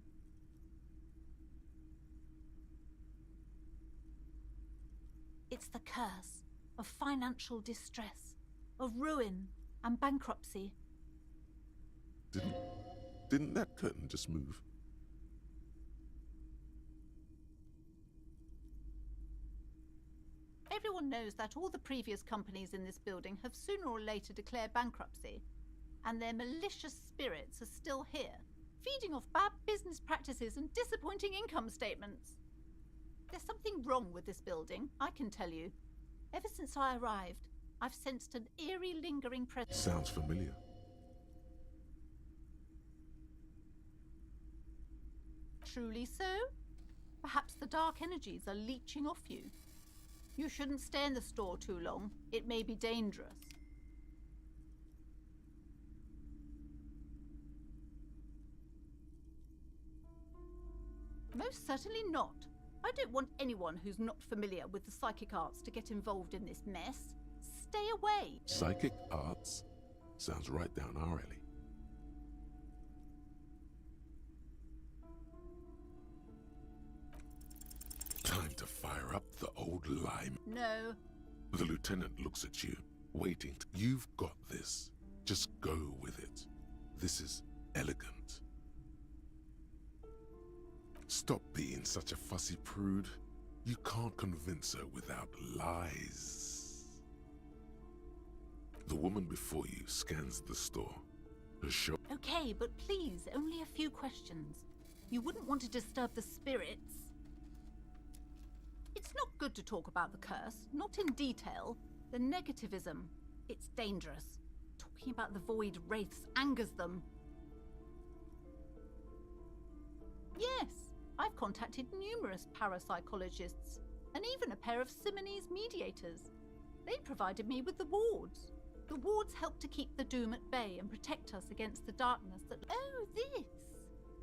It's the curse of financial distress, of ruin and bankruptcy. Didn't that curtain just move? Everyone knows that all the previous companies in this building have sooner or later declared bankruptcy, and their malicious spirits are still here, feeding off bad business practices and disappointing income statements. There's something wrong with this building, I can tell you. Ever since I arrived, I've sensed an eerie, lingering presence. Sounds familiar. Truly so? Perhaps the dark energies are leeching off you. You shouldn't stay in the store too long. It may be dangerous. Most certainly not. I don't want anyone who's not familiar with the psychic arts to get involved in this mess. Stay away. Psychic arts? Sounds right down our alley. Time to fire up the old lime. No. The lieutenant looks at you, waiting. You've got this. Just go with it. This is elegant. Stop being such a fussy prude. You can't convince her without lies. The woman before you scans the store. Her show. Okay, but please, only a few questions. You wouldn't want to disturb the spirits. It's not good to talk about the curse, not in detail. The negativism, it's dangerous. Talking about the void wraiths angers them. Yes, I've contacted numerous parapsychologists, and even a pair of Simonese mediators. They provided me with the wards. The wards help to keep the doom at bay and protect us against the darkness that... Oh, this!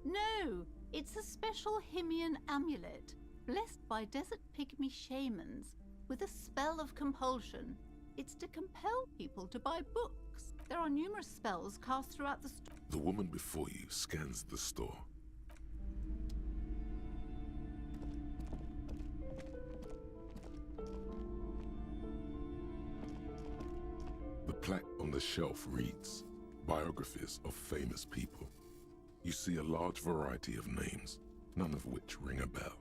No, it's a special Himian amulet, blessed by desert pygmy shamans, with a spell of compulsion. It's to compel people to buy books. There are numerous spells cast throughout the store. The woman before you scans the store. The plaque on the shelf reads, Biographies of Famous People. You see a large variety of names, none of which ring a bell.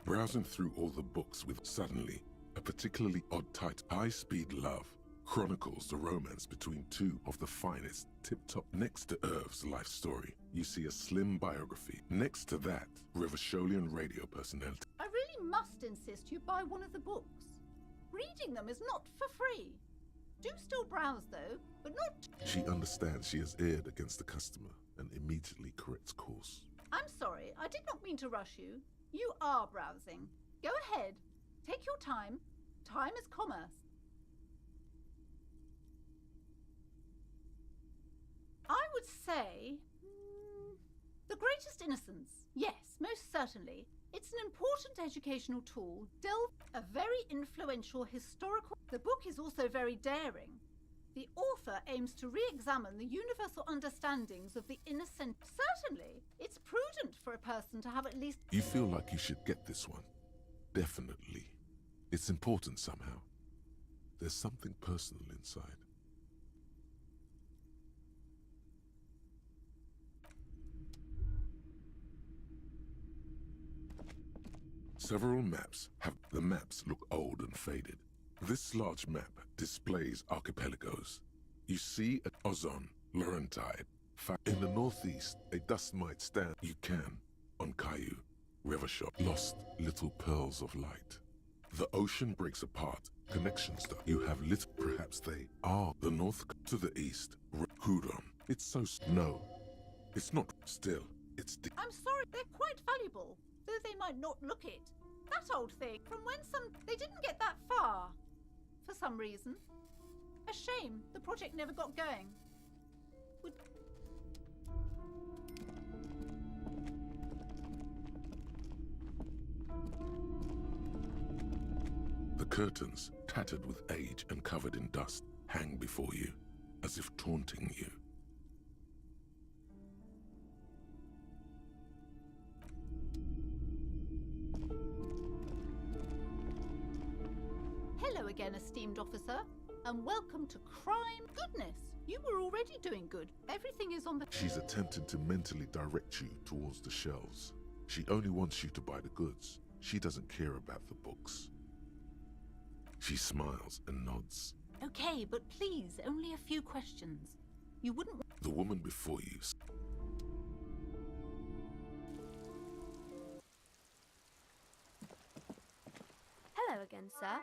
Browsing through all the books with suddenly a particularly odd title, High Speed Love, chronicles the romance between two of the finest tip-top. Next to Irv's life story, you see a slim biography. Next to that, Revacholian radio personality. I really must insist you buy one of the books. Reading them is not for free. Do still browse though, but not... She understands she has erred against the customer and immediately corrects course. I'm sorry, I did not mean to rush you. You are browsing. Go ahead. Take your time. Time is commerce. I would say... the greatest innocence. Yes, most certainly. It's an important educational tool. A very influential historical... The book is also very daring. The author aims to re-examine the universal understandings of the innocent. Certainly, it's prudent for a person to have at least... You feel like you should get this one. Definitely. It's important somehow. There's something personal inside. Several maps have... The maps look old and faded. This large map displays archipelagos. You see at Ozon, Laurentide. In the northeast, a dust mite stand. You can, on Caillou, Revachol, lost little pearls of light. The ocean breaks apart. Connections that you have lit. Perhaps they are the north to the east. Hudon. It's so... No. It's not still. It's... I'm sorry, they're quite valuable, though they might not look it. That old thing, from when they didn't get that far. For some reason. A shame. The project never got going. Would... The curtains, tattered with age and covered in dust, hang before you, as if taunting you. Hello again, esteemed officer, and welcome to Crime. Goodness, you were already doing good. Everything is on the... She's attempting to mentally direct you towards the shelves. She only wants you to buy the goods. She doesn't care about the books. She smiles and nods. Okay, but please, only a few questions. You wouldn't... The woman before you... Hello again, sir.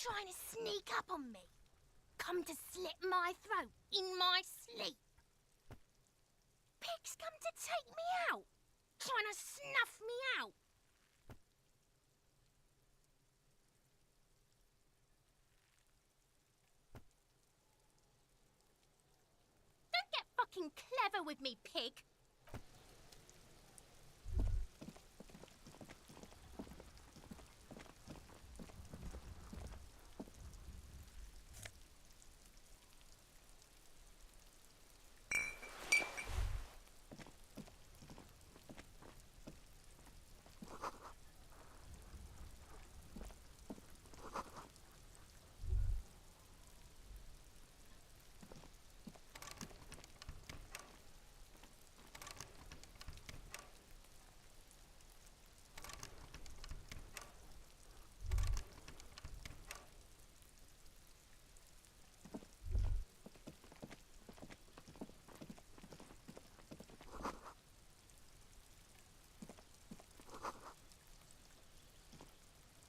Trying to sneak up on me? Come to slit my throat in my sleep? Pigs come to take me out, trying to snuff me out. Don't get fucking clever with me, pig.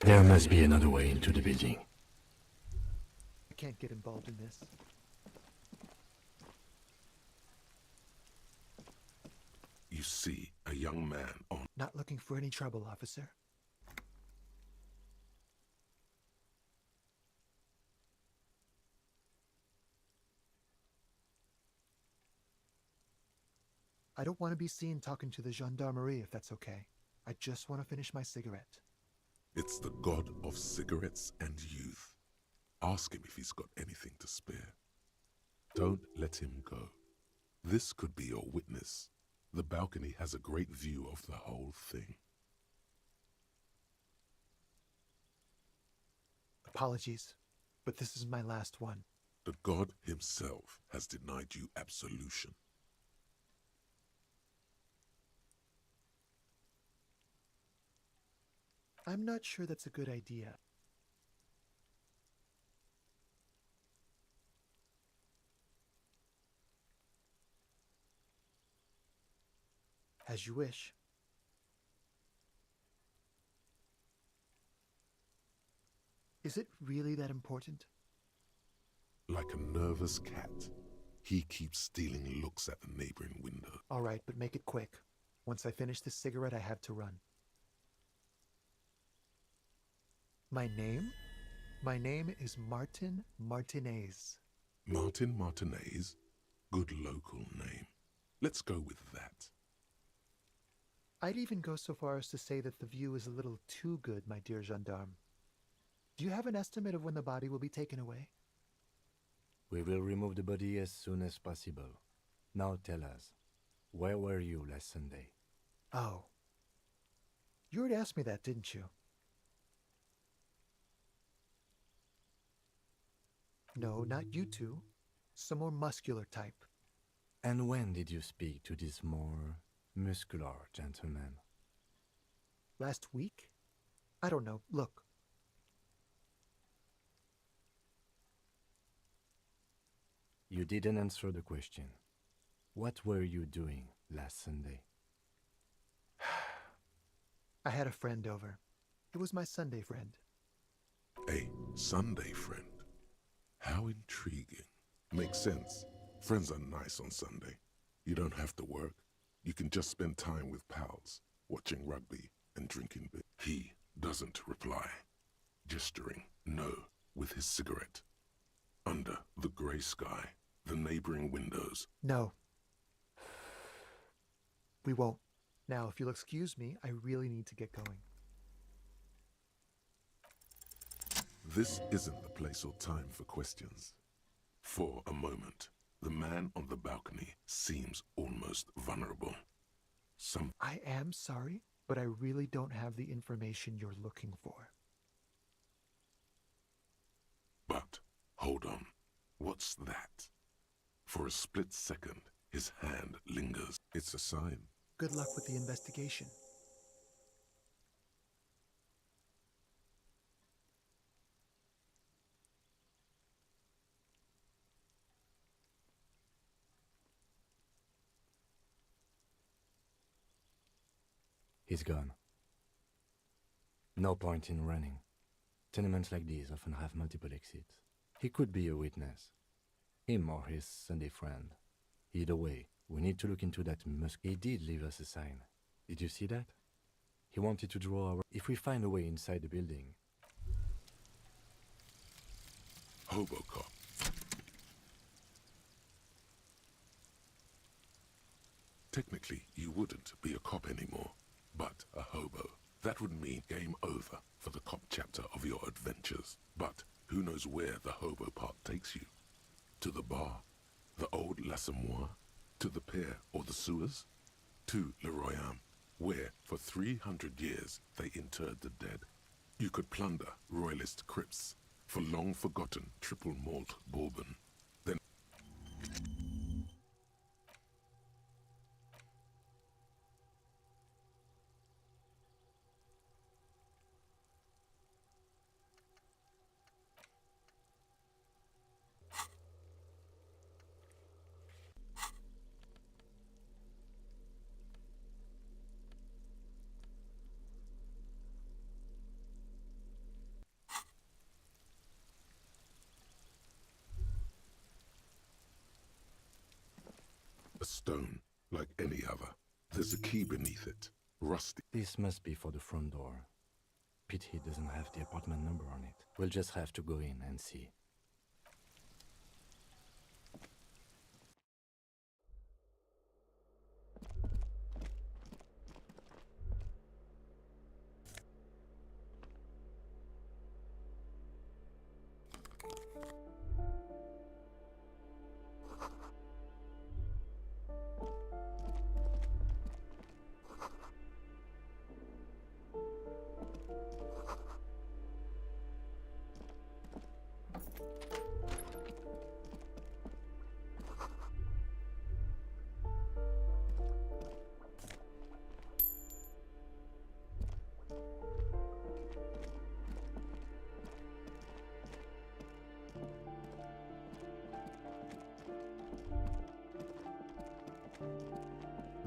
There must be another way into the building. I can't get involved in this. You see a young man on... Not looking for any trouble, officer. I don't want to be seen talking to the gendarmerie if that's okay. I just want to finish my cigarette. It's the god of cigarettes and youth. Ask him if he's got anything to spare. Don't let him go. This could be your witness. The balcony has a great view of the whole thing. Apologies, but this is my last one. The god himself has denied you absolution. I'm not sure that's a good idea. As you wish. Is it really that important? Like a nervous cat, he keeps stealing looks at the neighboring window. All right, but make it quick. Once I finish this cigarette, I have to run. My name? My name is Martin Martinez. Martin Martinez? Good local name. Let's go with that. I'd even go so far as to say that the view is a little too good, my dear gendarme. Do you have an estimate of when the body will be taken away? We will remove the body as soon as possible. Now tell us, where were you last Sunday? Oh. You already asked me that, didn't you? No, not you two. Some more muscular type. And when did you speak to this more muscular gentleman. Last week? I don't know. Look. You didn't answer the question. What were you doing last Sunday? I had a friend over. It was my Sunday friend. A Sunday friend. How intriguing. Makes sense. Friends are nice on Sunday. You don't have to work. You can just spend time with pals, watching rugby and drinking beer. He doesn't reply, gesturing no with his cigarette. Under the grey sky, the neighboring windows. No. We won't. Now, if you'll excuse me, I really need to get going. This isn't the place or time for questions. For a moment, the man on the balcony seems almost vulnerable. I am sorry, but I really don't have the information you're looking for. But, hold on. What's that? For a split second, his hand lingers. It's a sign. Good luck with the investigation. He's gone. No point in running. Tenements like these often have multiple exits. He could be a witness. Him or his Sunday friend. Either way, we need to look into that He did leave us a sign. Did you see that? He wanted to draw our... If we find a way inside the building... Hobocop. Technically, you wouldn't be a cop anymore, but a hobo. That would mean game over for the cop chapter of your adventures. But who knows where the hobo part takes you? To the bar? The old L'Assommoir? To the pier or the sewers? To Le Royaume, where for 300 years they interred the dead. You could plunder royalist crypts for long-forgotten triple malt bourbon. Then a stone, like any other. There's a key beneath it, rusty. This must be for the front door. Pity doesn't have the apartment number on it. We'll just have to go in and see.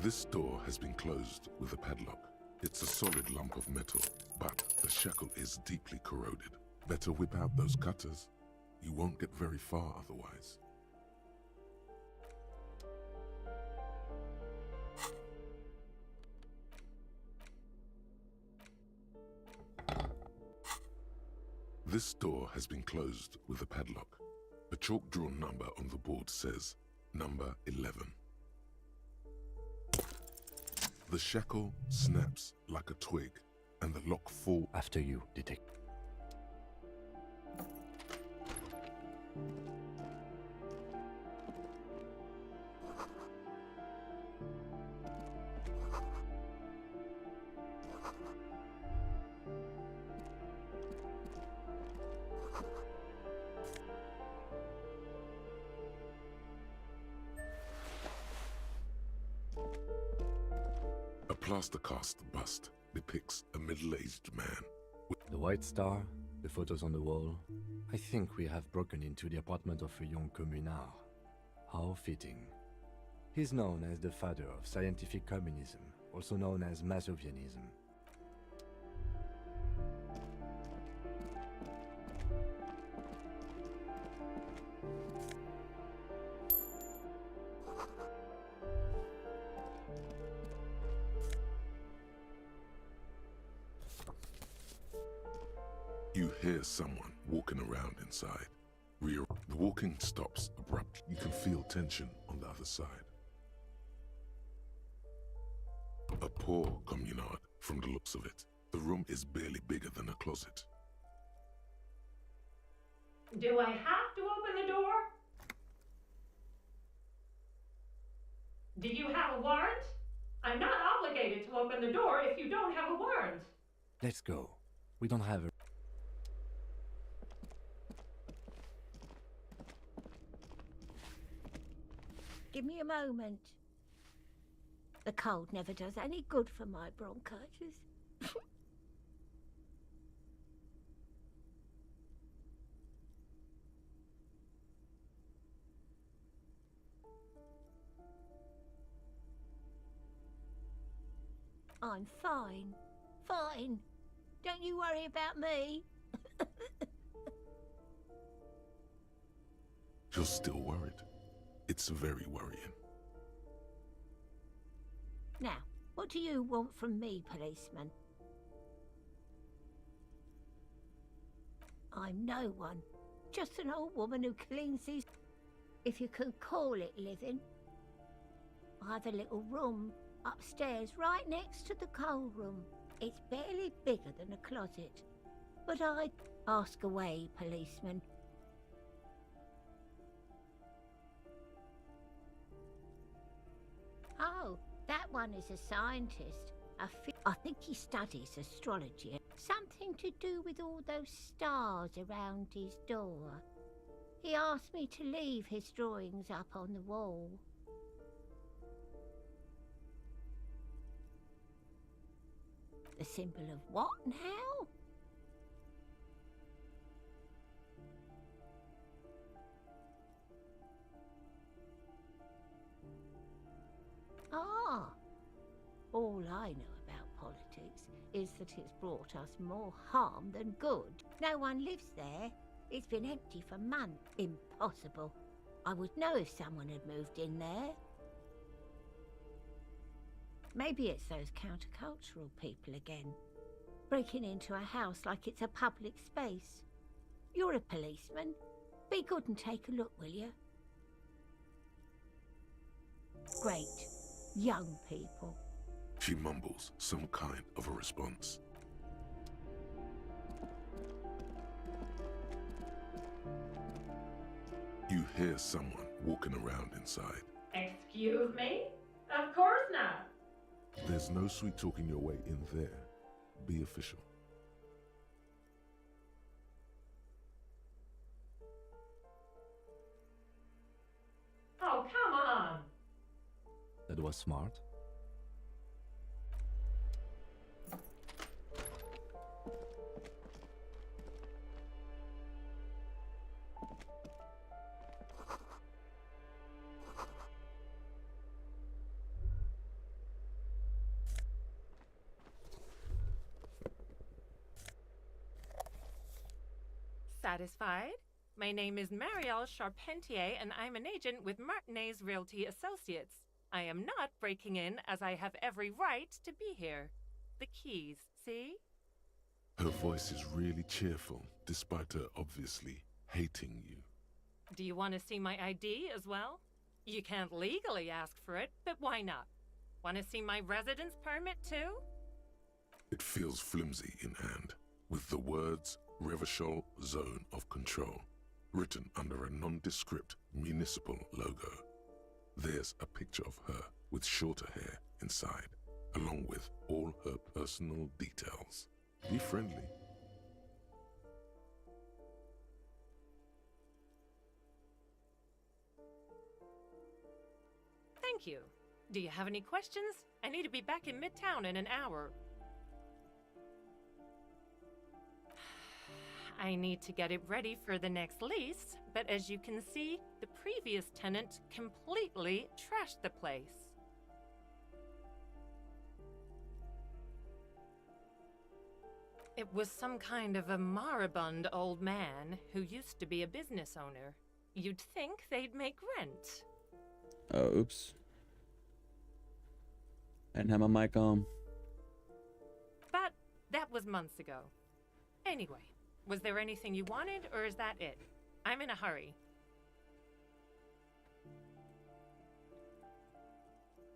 This door has been closed with a padlock. It's a solid lump of metal, but the shackle is deeply corroded. Better whip out those cutters. You won't get very far otherwise. This door has been closed with a padlock. A chalk-drawn number on the board says, number 11. The shackle snaps like a twig, and the lock falls. After you, detective. plaster cast bust depicts a middle-aged man. The White Star, the photos on the wall. I think we have broken into the apartment of a young communard. How fitting. He's known as the father of scientific communism, also known as Masovianism. You hear someone walking around inside. The walking stops abruptly. You can feel tension on the other side. A poor communard, from the looks of it. The room is barely bigger than a closet. Do I have to open the door? Do you have a warrant? I'm not obligated to open the door if you don't have a warrant. Let's go. We don't have a... Give me a moment. The cold never does any good for my bronchitis. I'm fine. Fine. Don't you worry about me. You're still worried. It's very worrying. Now, what do you want from me, policeman? I'm no one. Just an old woman who cleans these... If you can call it living. I have a little room upstairs right next to the coal room. It's barely bigger than a closet. But I'd ask away, policeman. Oh, that one is a scientist. I think he studies astrology. Something to do with all those stars around his door. He asked me to leave his drawings up on the wall. The symbol of what now? Ah, all I know about politics is that it's brought us more harm than good. No one lives there. It's been empty for months. Impossible. I would know if someone had moved in there. Maybe it's those countercultural people again, breaking into a house like it's a public space. You're a policeman. Be good and take a look, will you? Great. Young people. She mumbles some kind of a response. You hear someone walking around inside. Excuse me? Of course not. There's no sweet talking your way in there. Be official. Oh, come on. That was smart. Satisfied? My name is Marielle Charpentier, and I'm an agent with Martinez Realty Associates. I am not breaking in, as I have every right to be here. The keys, see? Her voice is really cheerful, despite her obviously hating you. Do you want to see my ID as well? You can't legally ask for it, but why not? Want to see my residence permit too? It feels flimsy in hand, with the words Revachol Zone of Control written under a nondescript municipal logo. There's a picture of her with shorter hair inside, along with all her personal details. Be friendly. Thank you. Do you have any questions? I need to be back in Midtown in an hour. I need to get it ready for the next lease, but as you can see, the previous tenant completely trashed the place. It was some kind of a moribund old man who used to be a business owner. You'd think they'd make rent. Oops. I didn't have my mic on. But that was months ago. Anyway, was there anything you wanted, or is that it? I'm in a hurry.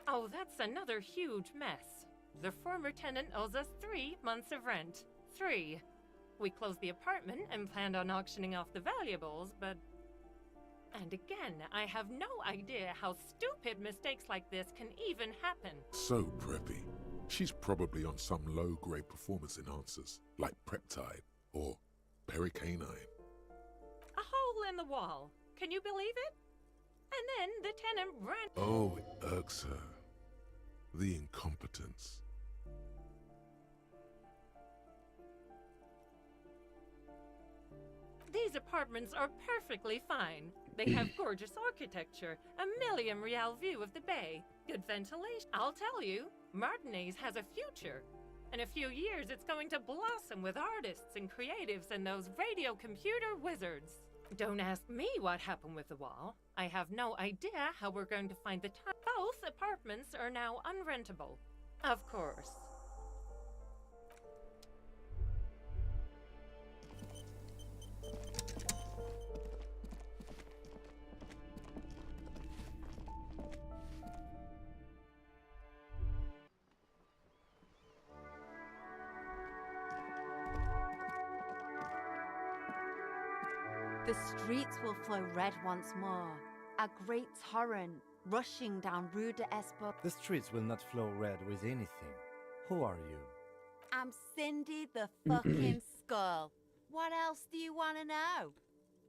Oh, that's another huge mess. The former tenant owes us 3 months of rent. 3. We closed the apartment and planned on auctioning off the valuables, but... And again, I have no idea how stupid mistakes like this can even happen. So preppy. She's probably on some low-grade performance enhancers, like Preptide or Pericanine. A hole in the wall. Can you believe it? And then the tenant ran... Oh, it irks her. The incompetence. These apartments are perfectly fine. They have gorgeous architecture, a million real view of the bay, good ventilation. I'll tell you, Martinez has a future. In a few years, it's going to blossom with artists and creatives and those radio computer wizards. Don't ask me what happened with the wall. I have no idea how we're going to find the time. Both apartments are now unrentable. Of course. The streets will flow red once more, a great torrent rushing down Rue de Espoir. The streets will not flow red with anything. Who are you? I'm Cindy the fucking Skull. What else do you want to know?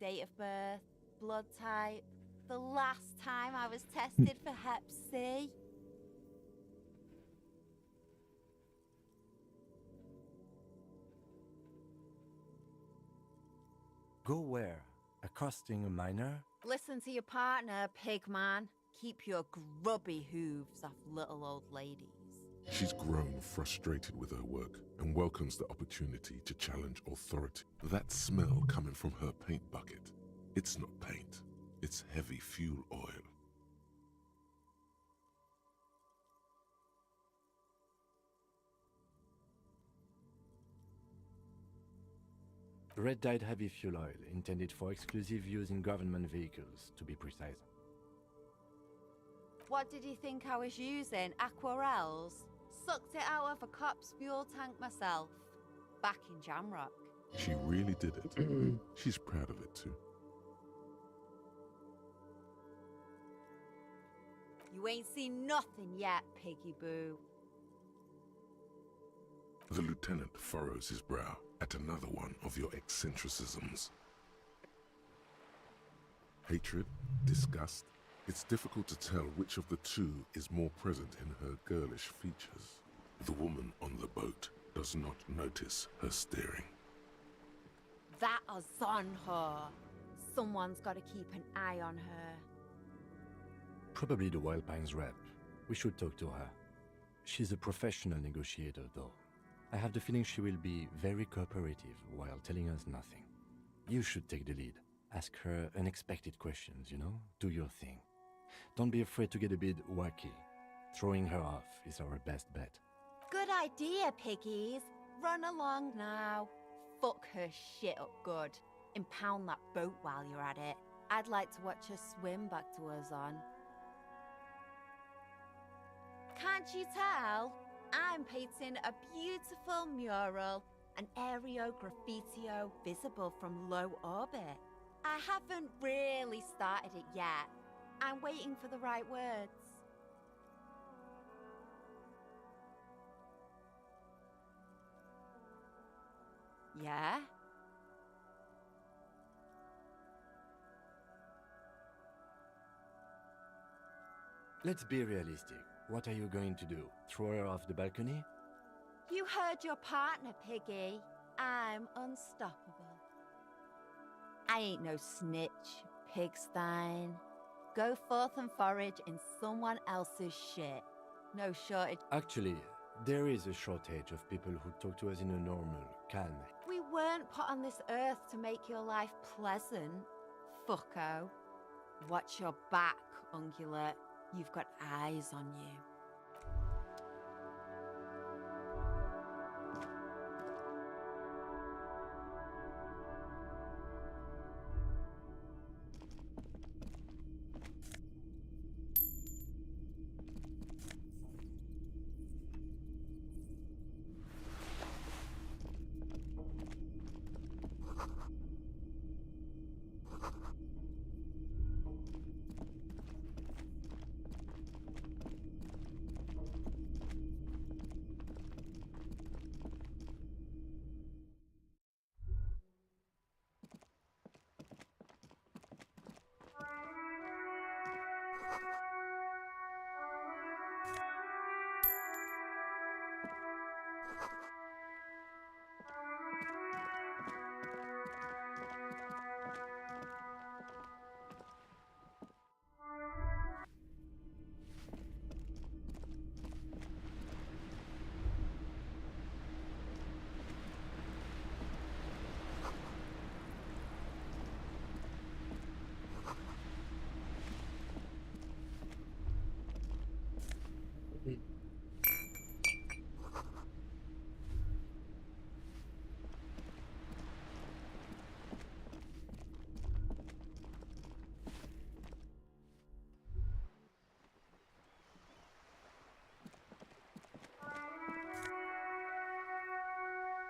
Date of birth, blood type, the last time I was tested for Hep C. Go where? Accosting a minor? Listen to your partner, pig man. Keep your grubby hooves off little old ladies. She's grown frustrated with her work and welcomes the opportunity to challenge authority. That smell coming from her paint bucket, it's not paint, it's heavy fuel oil. Red-dyed heavy fuel oil, intended for exclusive use in government vehicles, to be precise. What did you think I was using? Aquarels? Sucked it out of a cop's fuel tank myself. Back in Jamrock. She really did it. She's proud of it too. You ain't seen nothing yet, piggy boo. The lieutenant furrows his brow at another one of your eccentricisms. Hatred, disgust. It's difficult to tell which of the two is more present in her girlish features. The woman on the boat does not notice her staring. That is on her. Someone's got to keep an eye on her. Probably the Wild Pines rep. We should talk to her. She's a professional negotiator, though. I have the feeling she will be very cooperative while telling us nothing. You should take the lead. Ask her unexpected questions, you know? Do your thing. Don't be afraid to get a bit wacky. Throwing her off is our best bet. Good idea, piggies. Run along now. Fuck her shit up good. Impound that boat while you're at it. I'd like to watch her swim back to us on. Can't you tell? I'm painting a beautiful mural, an aereo graffitio visible from low orbit. I haven't really started it yet. I'm waiting for the right words. Yeah? Let's be realistic. What are you going to do? Throw her off the balcony? You heard your partner, Piggy. I'm unstoppable. I ain't no snitch, Pigstein. Go forth and forage in someone else's shit. No shortage. Actually, there is a shortage of people who talk to us in a normal, calm. We weren't put on this earth to make your life pleasant, fucko. Watch your back, ungulate. You've got eyes on you.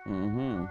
Mm-hmm.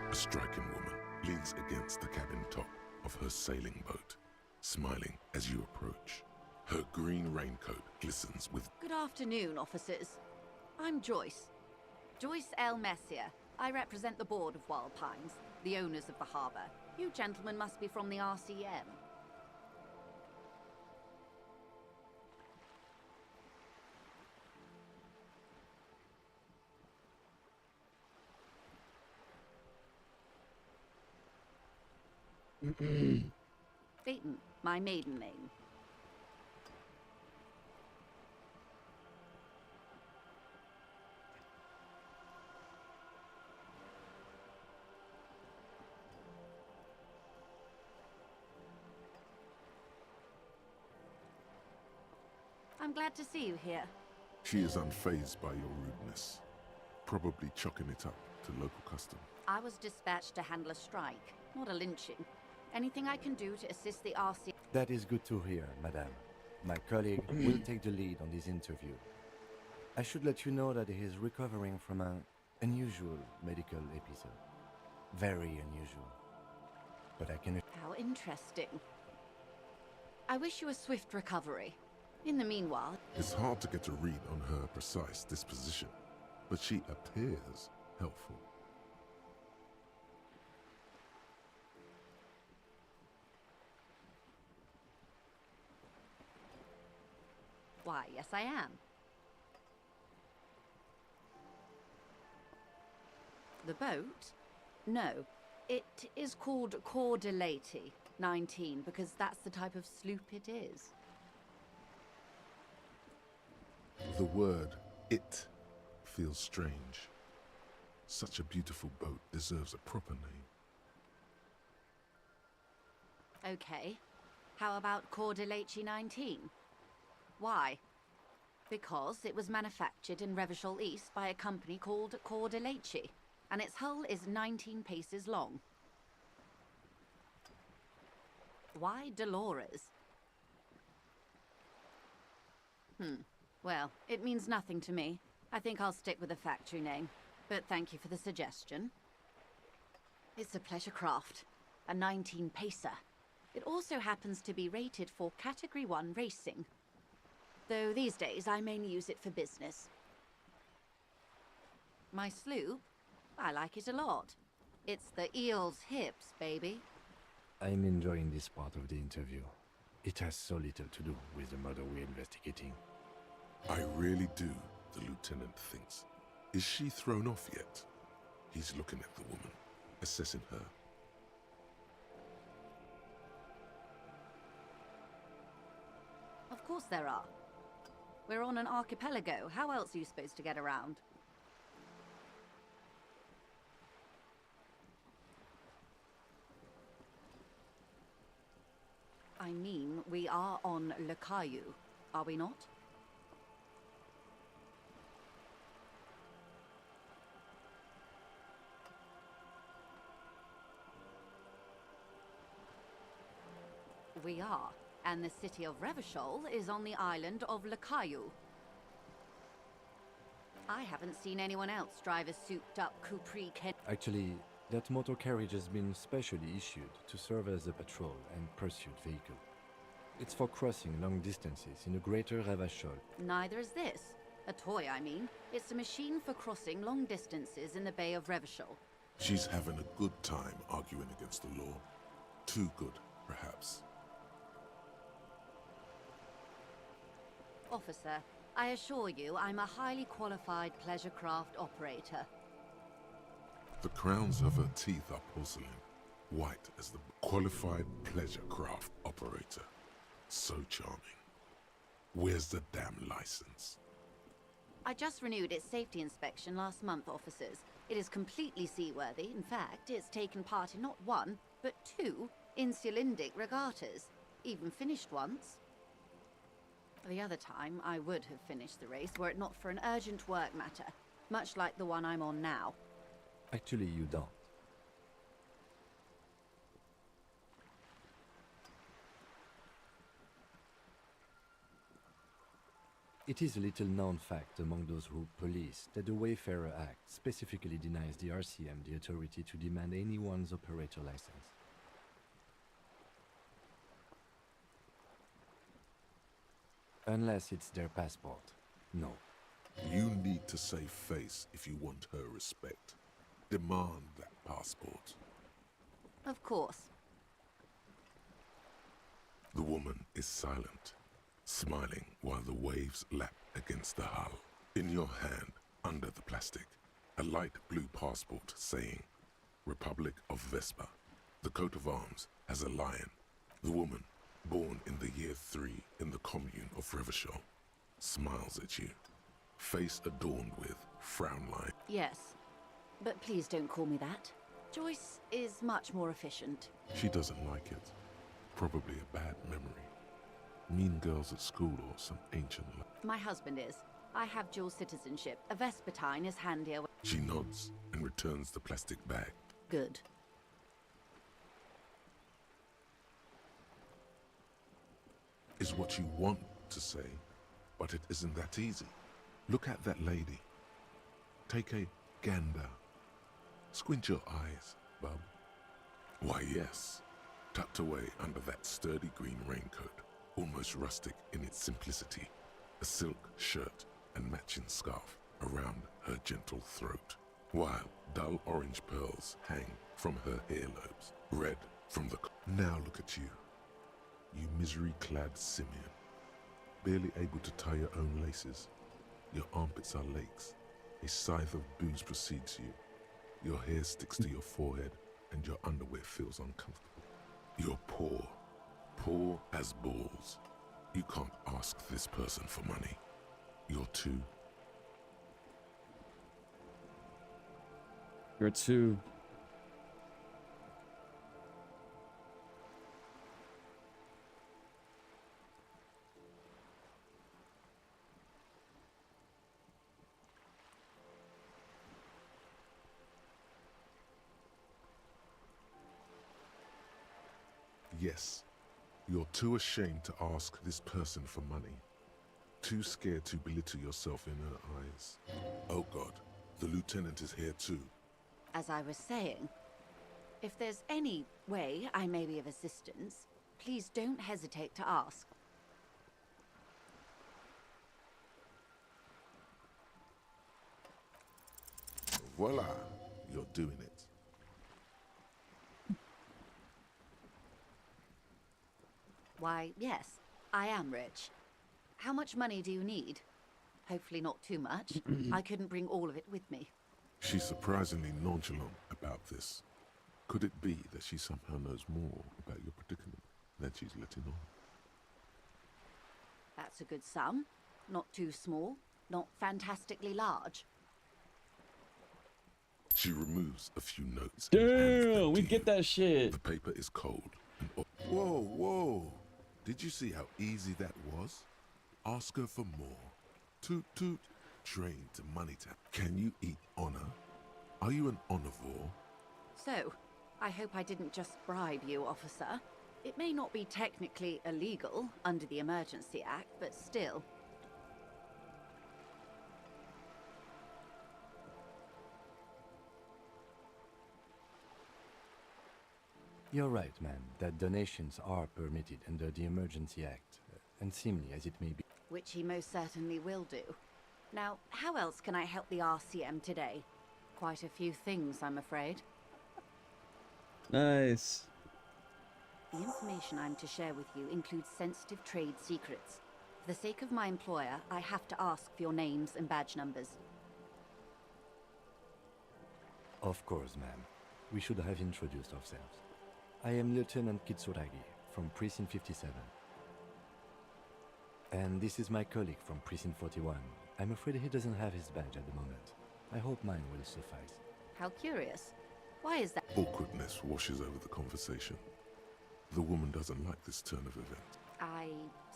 A striking woman leans against the cabin top of her sailing boat, smiling as you approach. Her green raincoat glistens with... Good afternoon, officers. I'm Joyce. Joyce L. Messier. I represent the board of Wild Pines, the owners of the harbour. You gentlemen must be from the RCM. Beaton, my maiden name. I'm glad to see you here. She is unfazed by your rudeness, probably chalking it up to local custom. I was dispatched to handle a strike, not a lynching. Anything I can do to assist the RC... That is good to hear, madame. My colleague will take the lead on this interview. I should let you know that he is recovering from an unusual medical episode. Very unusual. But I can... How interesting. I wish you a swift recovery. In the meanwhile... It's hard to get a read on her precise disposition, but she appears helpful. Why, yes I am. The boat? No. It is called Cordelati 19 because that's the type of sloop it is. The word "it" feels strange. Such a beautiful boat deserves a proper name. Okay. How about Cordelati 19? Why? Because it was manufactured in Revachol East by a company called Cordelati, and its hull is 19 paces long. Why Dolores? Well, it means nothing to me. I think I'll stick with the factory name. But thank you for the suggestion. It's a pleasure craft. A 19 pacer. It also happens to be rated for Category 1 racing. Though these days I mainly use it for business. My sloop? I like it a lot. It's the eel's hips, baby. I'm enjoying this part of the interview. It has so little to do with the murder we're investigating. I really do, the lieutenant thinks. Is she thrown off yet? He's looking at the woman, assessing her. Of course there are. We're on an archipelago. How else are you supposed to get around? I mean, we are on Le Caillou, are we not? We are, and the city of Revachol is on the island of Le Caillou. I haven't seen anyone else drive a souped-up Capri Ken. Actually, that motor carriage has been specially issued to serve as a patrol and pursuit vehicle. It's for crossing long distances in the greater Revachol. Neither is this. A toy, I mean. It's a machine for crossing long distances in the Bay of Revachol. She's having a good time arguing against the law. Too good, perhaps. Officer, I assure you I'm a highly qualified pleasure craft operator. The crowns of her teeth are porcelain, white as the qualified pleasure craft operator. So charming. Where's the damn license? I just renewed its safety inspection last month, officers. It is completely seaworthy. In fact, it's taken part in not one, but two insulindic regattas. Even finished once. The other time, I would have finished the race were it not for an urgent work matter, much like the one I'm on now. Actually, you don't. It is a little-known fact among those who police that the Wayfarer Act specifically denies the RCM the authority to demand anyone's operator license. Unless it's their passport. No. You need to save face if you want her respect. Demand that passport. Of course. The woman is silent, smiling while the waves lap against the hull. In your hand, under the plastic, a light blue passport saying, Republic of Vespa. The coat of arms has a lion. The woman, born in the year 3 in the commune of Revachol, smiles at you, face adorned with frown line. Yes, but please don't call me that. Joyce is much more efficient. She doesn't like it. Probably a bad memory. Mean girls at school or some ancient... My husband is. I have dual citizenship. A Vespertine is handier. She nods and returns the plastic bag. Good. Is what you want to say, but it isn't that easy. Look at that lady. Take a gander. Squint your eyes, bub. Why, yes. Tucked away under that sturdy green raincoat, almost rustic in its simplicity, a silk shirt and matching scarf around her gentle throat, while dull orange pearls hang from her earlobes, red from the... Now look at you, you misery-clad simian, barely able to tie your own laces. Your armpits are lakes. A scythe of booze precedes you. Your hair sticks to your forehead, and your underwear feels uncomfortable. You're poor. Poor as balls. You can't ask this person for money. You're too... You're too... Yes, You're too ashamed to ask this person for money. Too scared to belittle yourself in her eyes. Oh God, the lieutenant is here too. As I was saying, if there's any way I may be of assistance, please don't hesitate to ask. Voila, you're doing it. Why, yes, I am rich. How much money do you need? Hopefully not too much. I couldn't bring all of it with me. She's surprisingly nonchalant about this. Could it be that she somehow knows more about your predicament than she's letting on? That's a good sum. Not too small, not fantastically large. She removes a few notes. Damn, we get that shit. The paper is cold. Whoa, whoa. Did you see how easy that was? Ask her for more. Toot toot. Train to money tap. Can you eat honor? Are you an omnivore? So, I hope I didn't just bribe you, officer. It may not be technically illegal under the Emergency Act, but still. You're right, ma'am, that donations are permitted under the Emergency Act, unseemly as it may be. Which he most certainly will do. Now, how else can I help the RCM today? Quite a few things, I'm afraid. Nice. The information I'm to share with you includes sensitive trade secrets. For the sake of my employer, I have to ask for your names and badge numbers. Of course, ma'am. We should have introduced ourselves. I am Lieutenant Kitsuragi from Precinct 57. And this is my colleague from Precinct 41. I'm afraid he doesn't have his badge at the moment. I hope mine will suffice. How curious. Why is that? Awkwardness washes over the conversation. The woman doesn't like this turn of events. I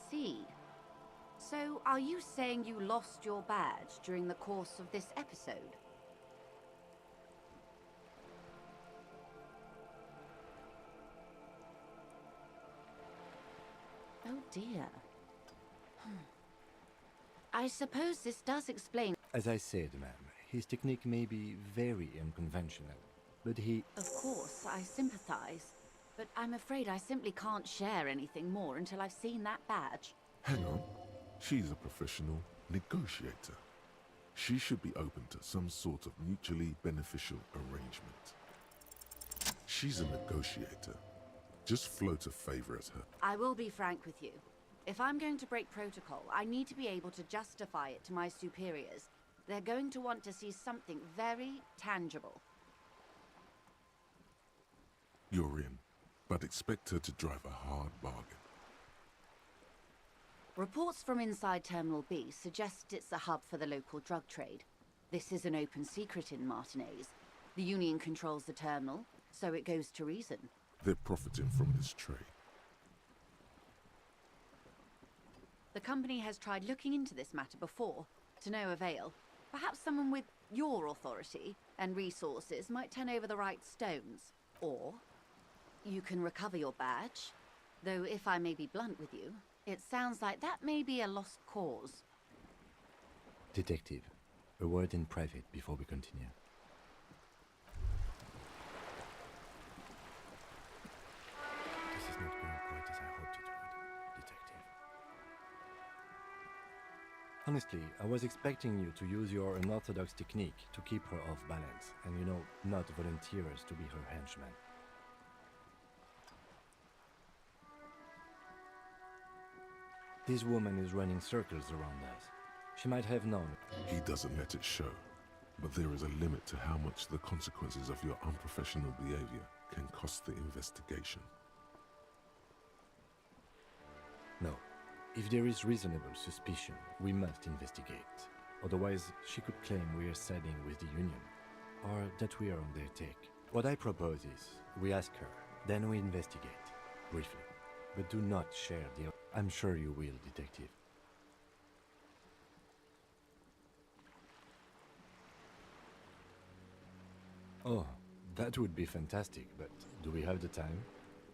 see. So, are you saying you lost your badge during the course of this episode? Oh dear. I suppose this does explain... As I said, ma'am, his technique may be very unconventional, but he... Of course, I sympathize. But I'm afraid I simply can't share anything more until I've seen that badge. Hang on. She's a professional negotiator. She should be open to some sort of mutually beneficial arrangement. She's a negotiator. Just float a favor at her. I will be frank with you. If I'm going to break protocol, I need to be able to justify it to my superiors. They're going to want to see something very tangible. You're in, but expect her to drive a hard bargain. Reports from inside Terminal B suggest it's a hub for the local drug trade. This is an open secret in Martinez. The Union controls the terminal, so it goes to reason. They're profiting from this trade. The company has tried looking into this matter before, to no avail. Perhaps someone with your authority and resources might turn over the right stones. Or you can recover your badge. Though if I may be blunt with you, it sounds like that may be a lost cause. Detective, a word in private before we continue. This is not going quite as I hoped it would, Detective. Honestly, I was expecting you to use your unorthodox technique to keep her off balance, and not volunteer us to be her henchmen. This woman is running circles around us. She might have known. He doesn't let it show, but there is a limit to how much the consequences of your unprofessional behavior can cost the investigation. No. If there is reasonable suspicion, we must investigate. Otherwise, she could claim we are siding with the Union, or that we are on their take. What I propose is, we ask her, then we investigate, briefly. But do not share the... I'm sure you will, Detective. Oh, that would be fantastic, but do we have the time?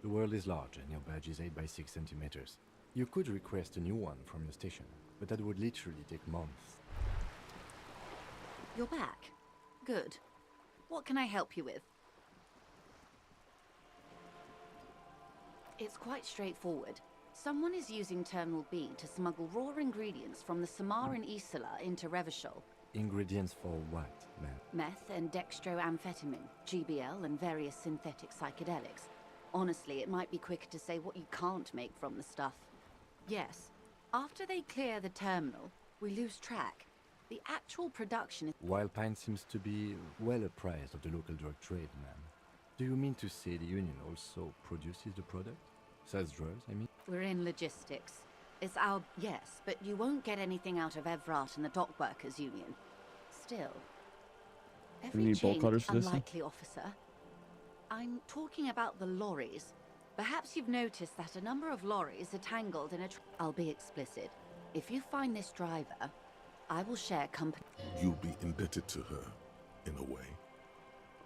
The world is large and your badge is 8 by 6 centimeters. You could request a new one from your station, but that would literally take months. You're back. Good. What can I help you with? It's quite straightforward. Someone is using Terminal B to smuggle raw ingredients from the Samar and Isola into Revachol. Ingredients for what, ma'am? Meth and dextroamphetamine, GBL and various synthetic psychedelics. Honestly, it might be quicker to say what you can't make from the stuff. Yes, after they clear the terminal, we lose track. The actual production is... Wild Pine seems to be well apprised of the local drug trade, ma'am. Do you mean to say the union also produces the product? Sells drugs, I mean? We're in logistics. It's our... Yes, but you won't get anything out of Evrat and the Dock Workers Union. Still, every need bolt chain cutters for this thing? unlikely officer. I'm talking about the lorries. Perhaps you've noticed that a number of lorries are tangled in a... I'll be explicit. If you find this driver, I will share company... You'll be indebted to her, in a way,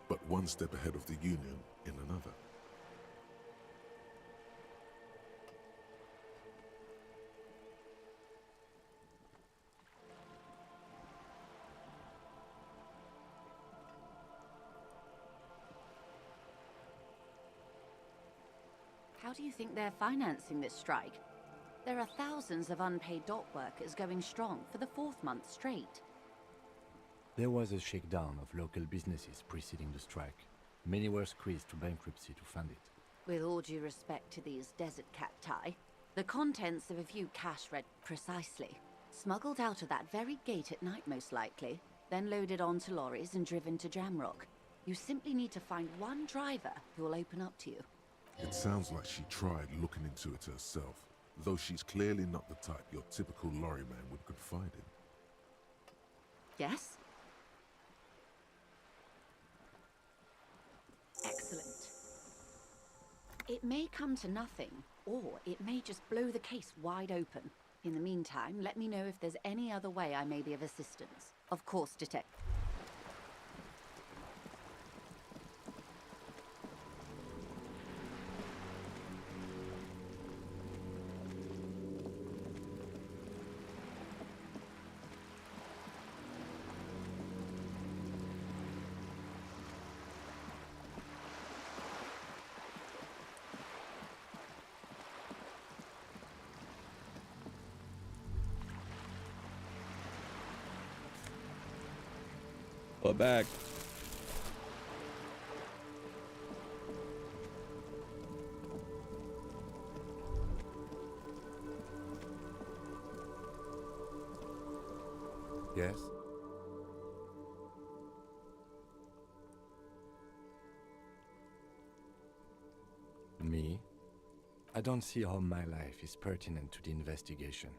but one step ahead of the Union in another. How do you think they're financing this strike? There are thousands of unpaid dock workers going strong for the 4th month straight. There was a shakedown of local businesses preceding the strike. Many were squeezed to bankruptcy to fund it. With all due respect to these desert cacti, the contents of a few cash precisely. Smuggled out of that very gate at night most likely, then loaded onto lorries and driven to Jamrock. You simply need to find one driver who will open up to you. It sounds like she tried looking into it herself, though she's clearly not the type your typical lorry man would confide in. Yes? Excellent. It may come to nothing, or it may just blow the case wide open. In the meantime, let me know if there's any other way I may be of assistance. Of course, Detective. Pull it back. Yes? Me? I don't see how my life is pertinent to the investigation.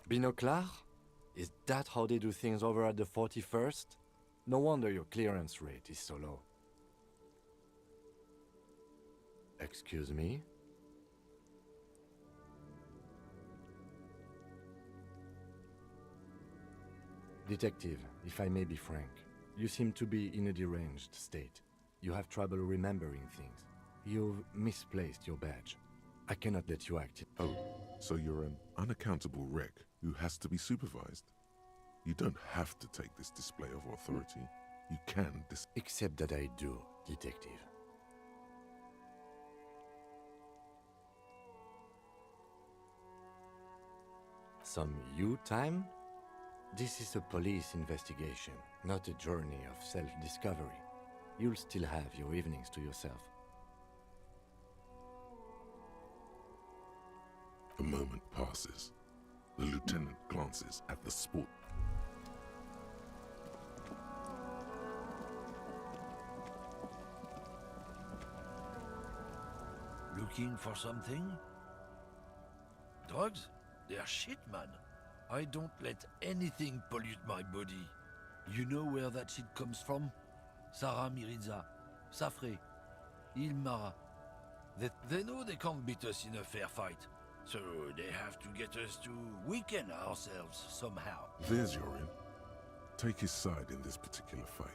Binocular? Is that how they do things over at the 41st? No wonder your clearance rate is so low. Excuse me? Detective, if I may be frank, you seem to be in a deranged state. You have trouble remembering things. You've misplaced your badge. I cannot let you act. Oh, so you're an unaccountable wreck who has to be supervised? You don't have to take this display of authority. You can Except that I do, Detective. Some you time? This is a police investigation, not a journey of self-discovery. You'll still have your evenings to yourself. A moment passes. The lieutenant glances at the sport. Looking for something? Drugs? They're shit, man. I don't let anything pollute my body. You know where that shit comes from? Sarah Miriza, Safre, Ilmara. They know they can't beat us in a fair fight. So they have to get us to weaken ourselves somehow. There's your in. Take his side in this particular fight.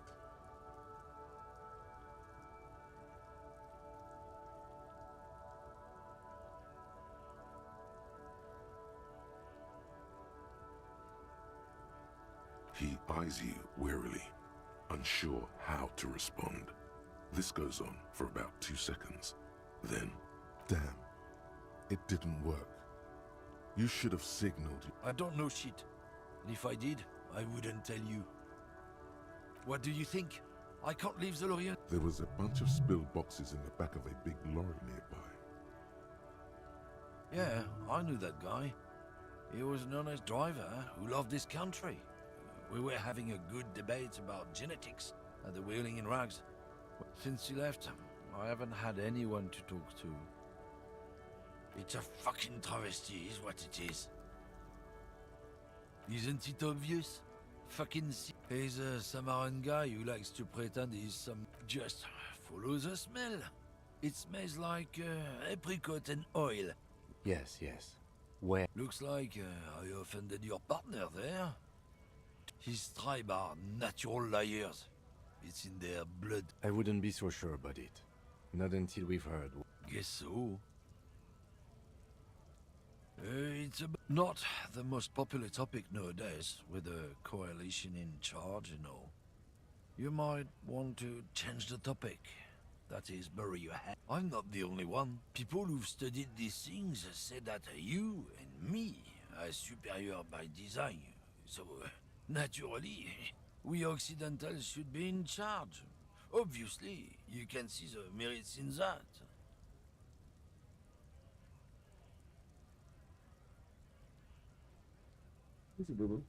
eyes you warily, unsure how to respond. This goes on for about 2 seconds. Then, Damn. It didn't work. You should have signaled. I don't know shit. And if I did, I wouldn't tell you. What do you think? I can't leave the Lorient. there was a bunch of spilled boxes in the back of a big lorry nearby. Yeah, I knew that guy. He was an honest driver who loved this country. We were having a good debate about genetics at the Wheeling in Rags. Since he left, I haven't had anyone to talk to. It's a fucking travesty, is what it is. Isn't it obvious? Fucking he's a Samaran guy who likes to pretend he's some... Just follow the smell. It smells like apricot and oil. Yes, yes. Where? Looks like I offended your partner there. His tribe are natural liars. It's in their blood. I wouldn't be so sure about it. Not until we've heard. Guess so. It's not the most popular topic nowadays, with a coalition in charge and all. You might want to change the topic. That is, bury your head. I'm not the only one. People who've studied these things say that you and me are superior by design. So, naturally, we Occidentals should be in charge. Obviously, you can see the merits in that. Easy, boo-boo.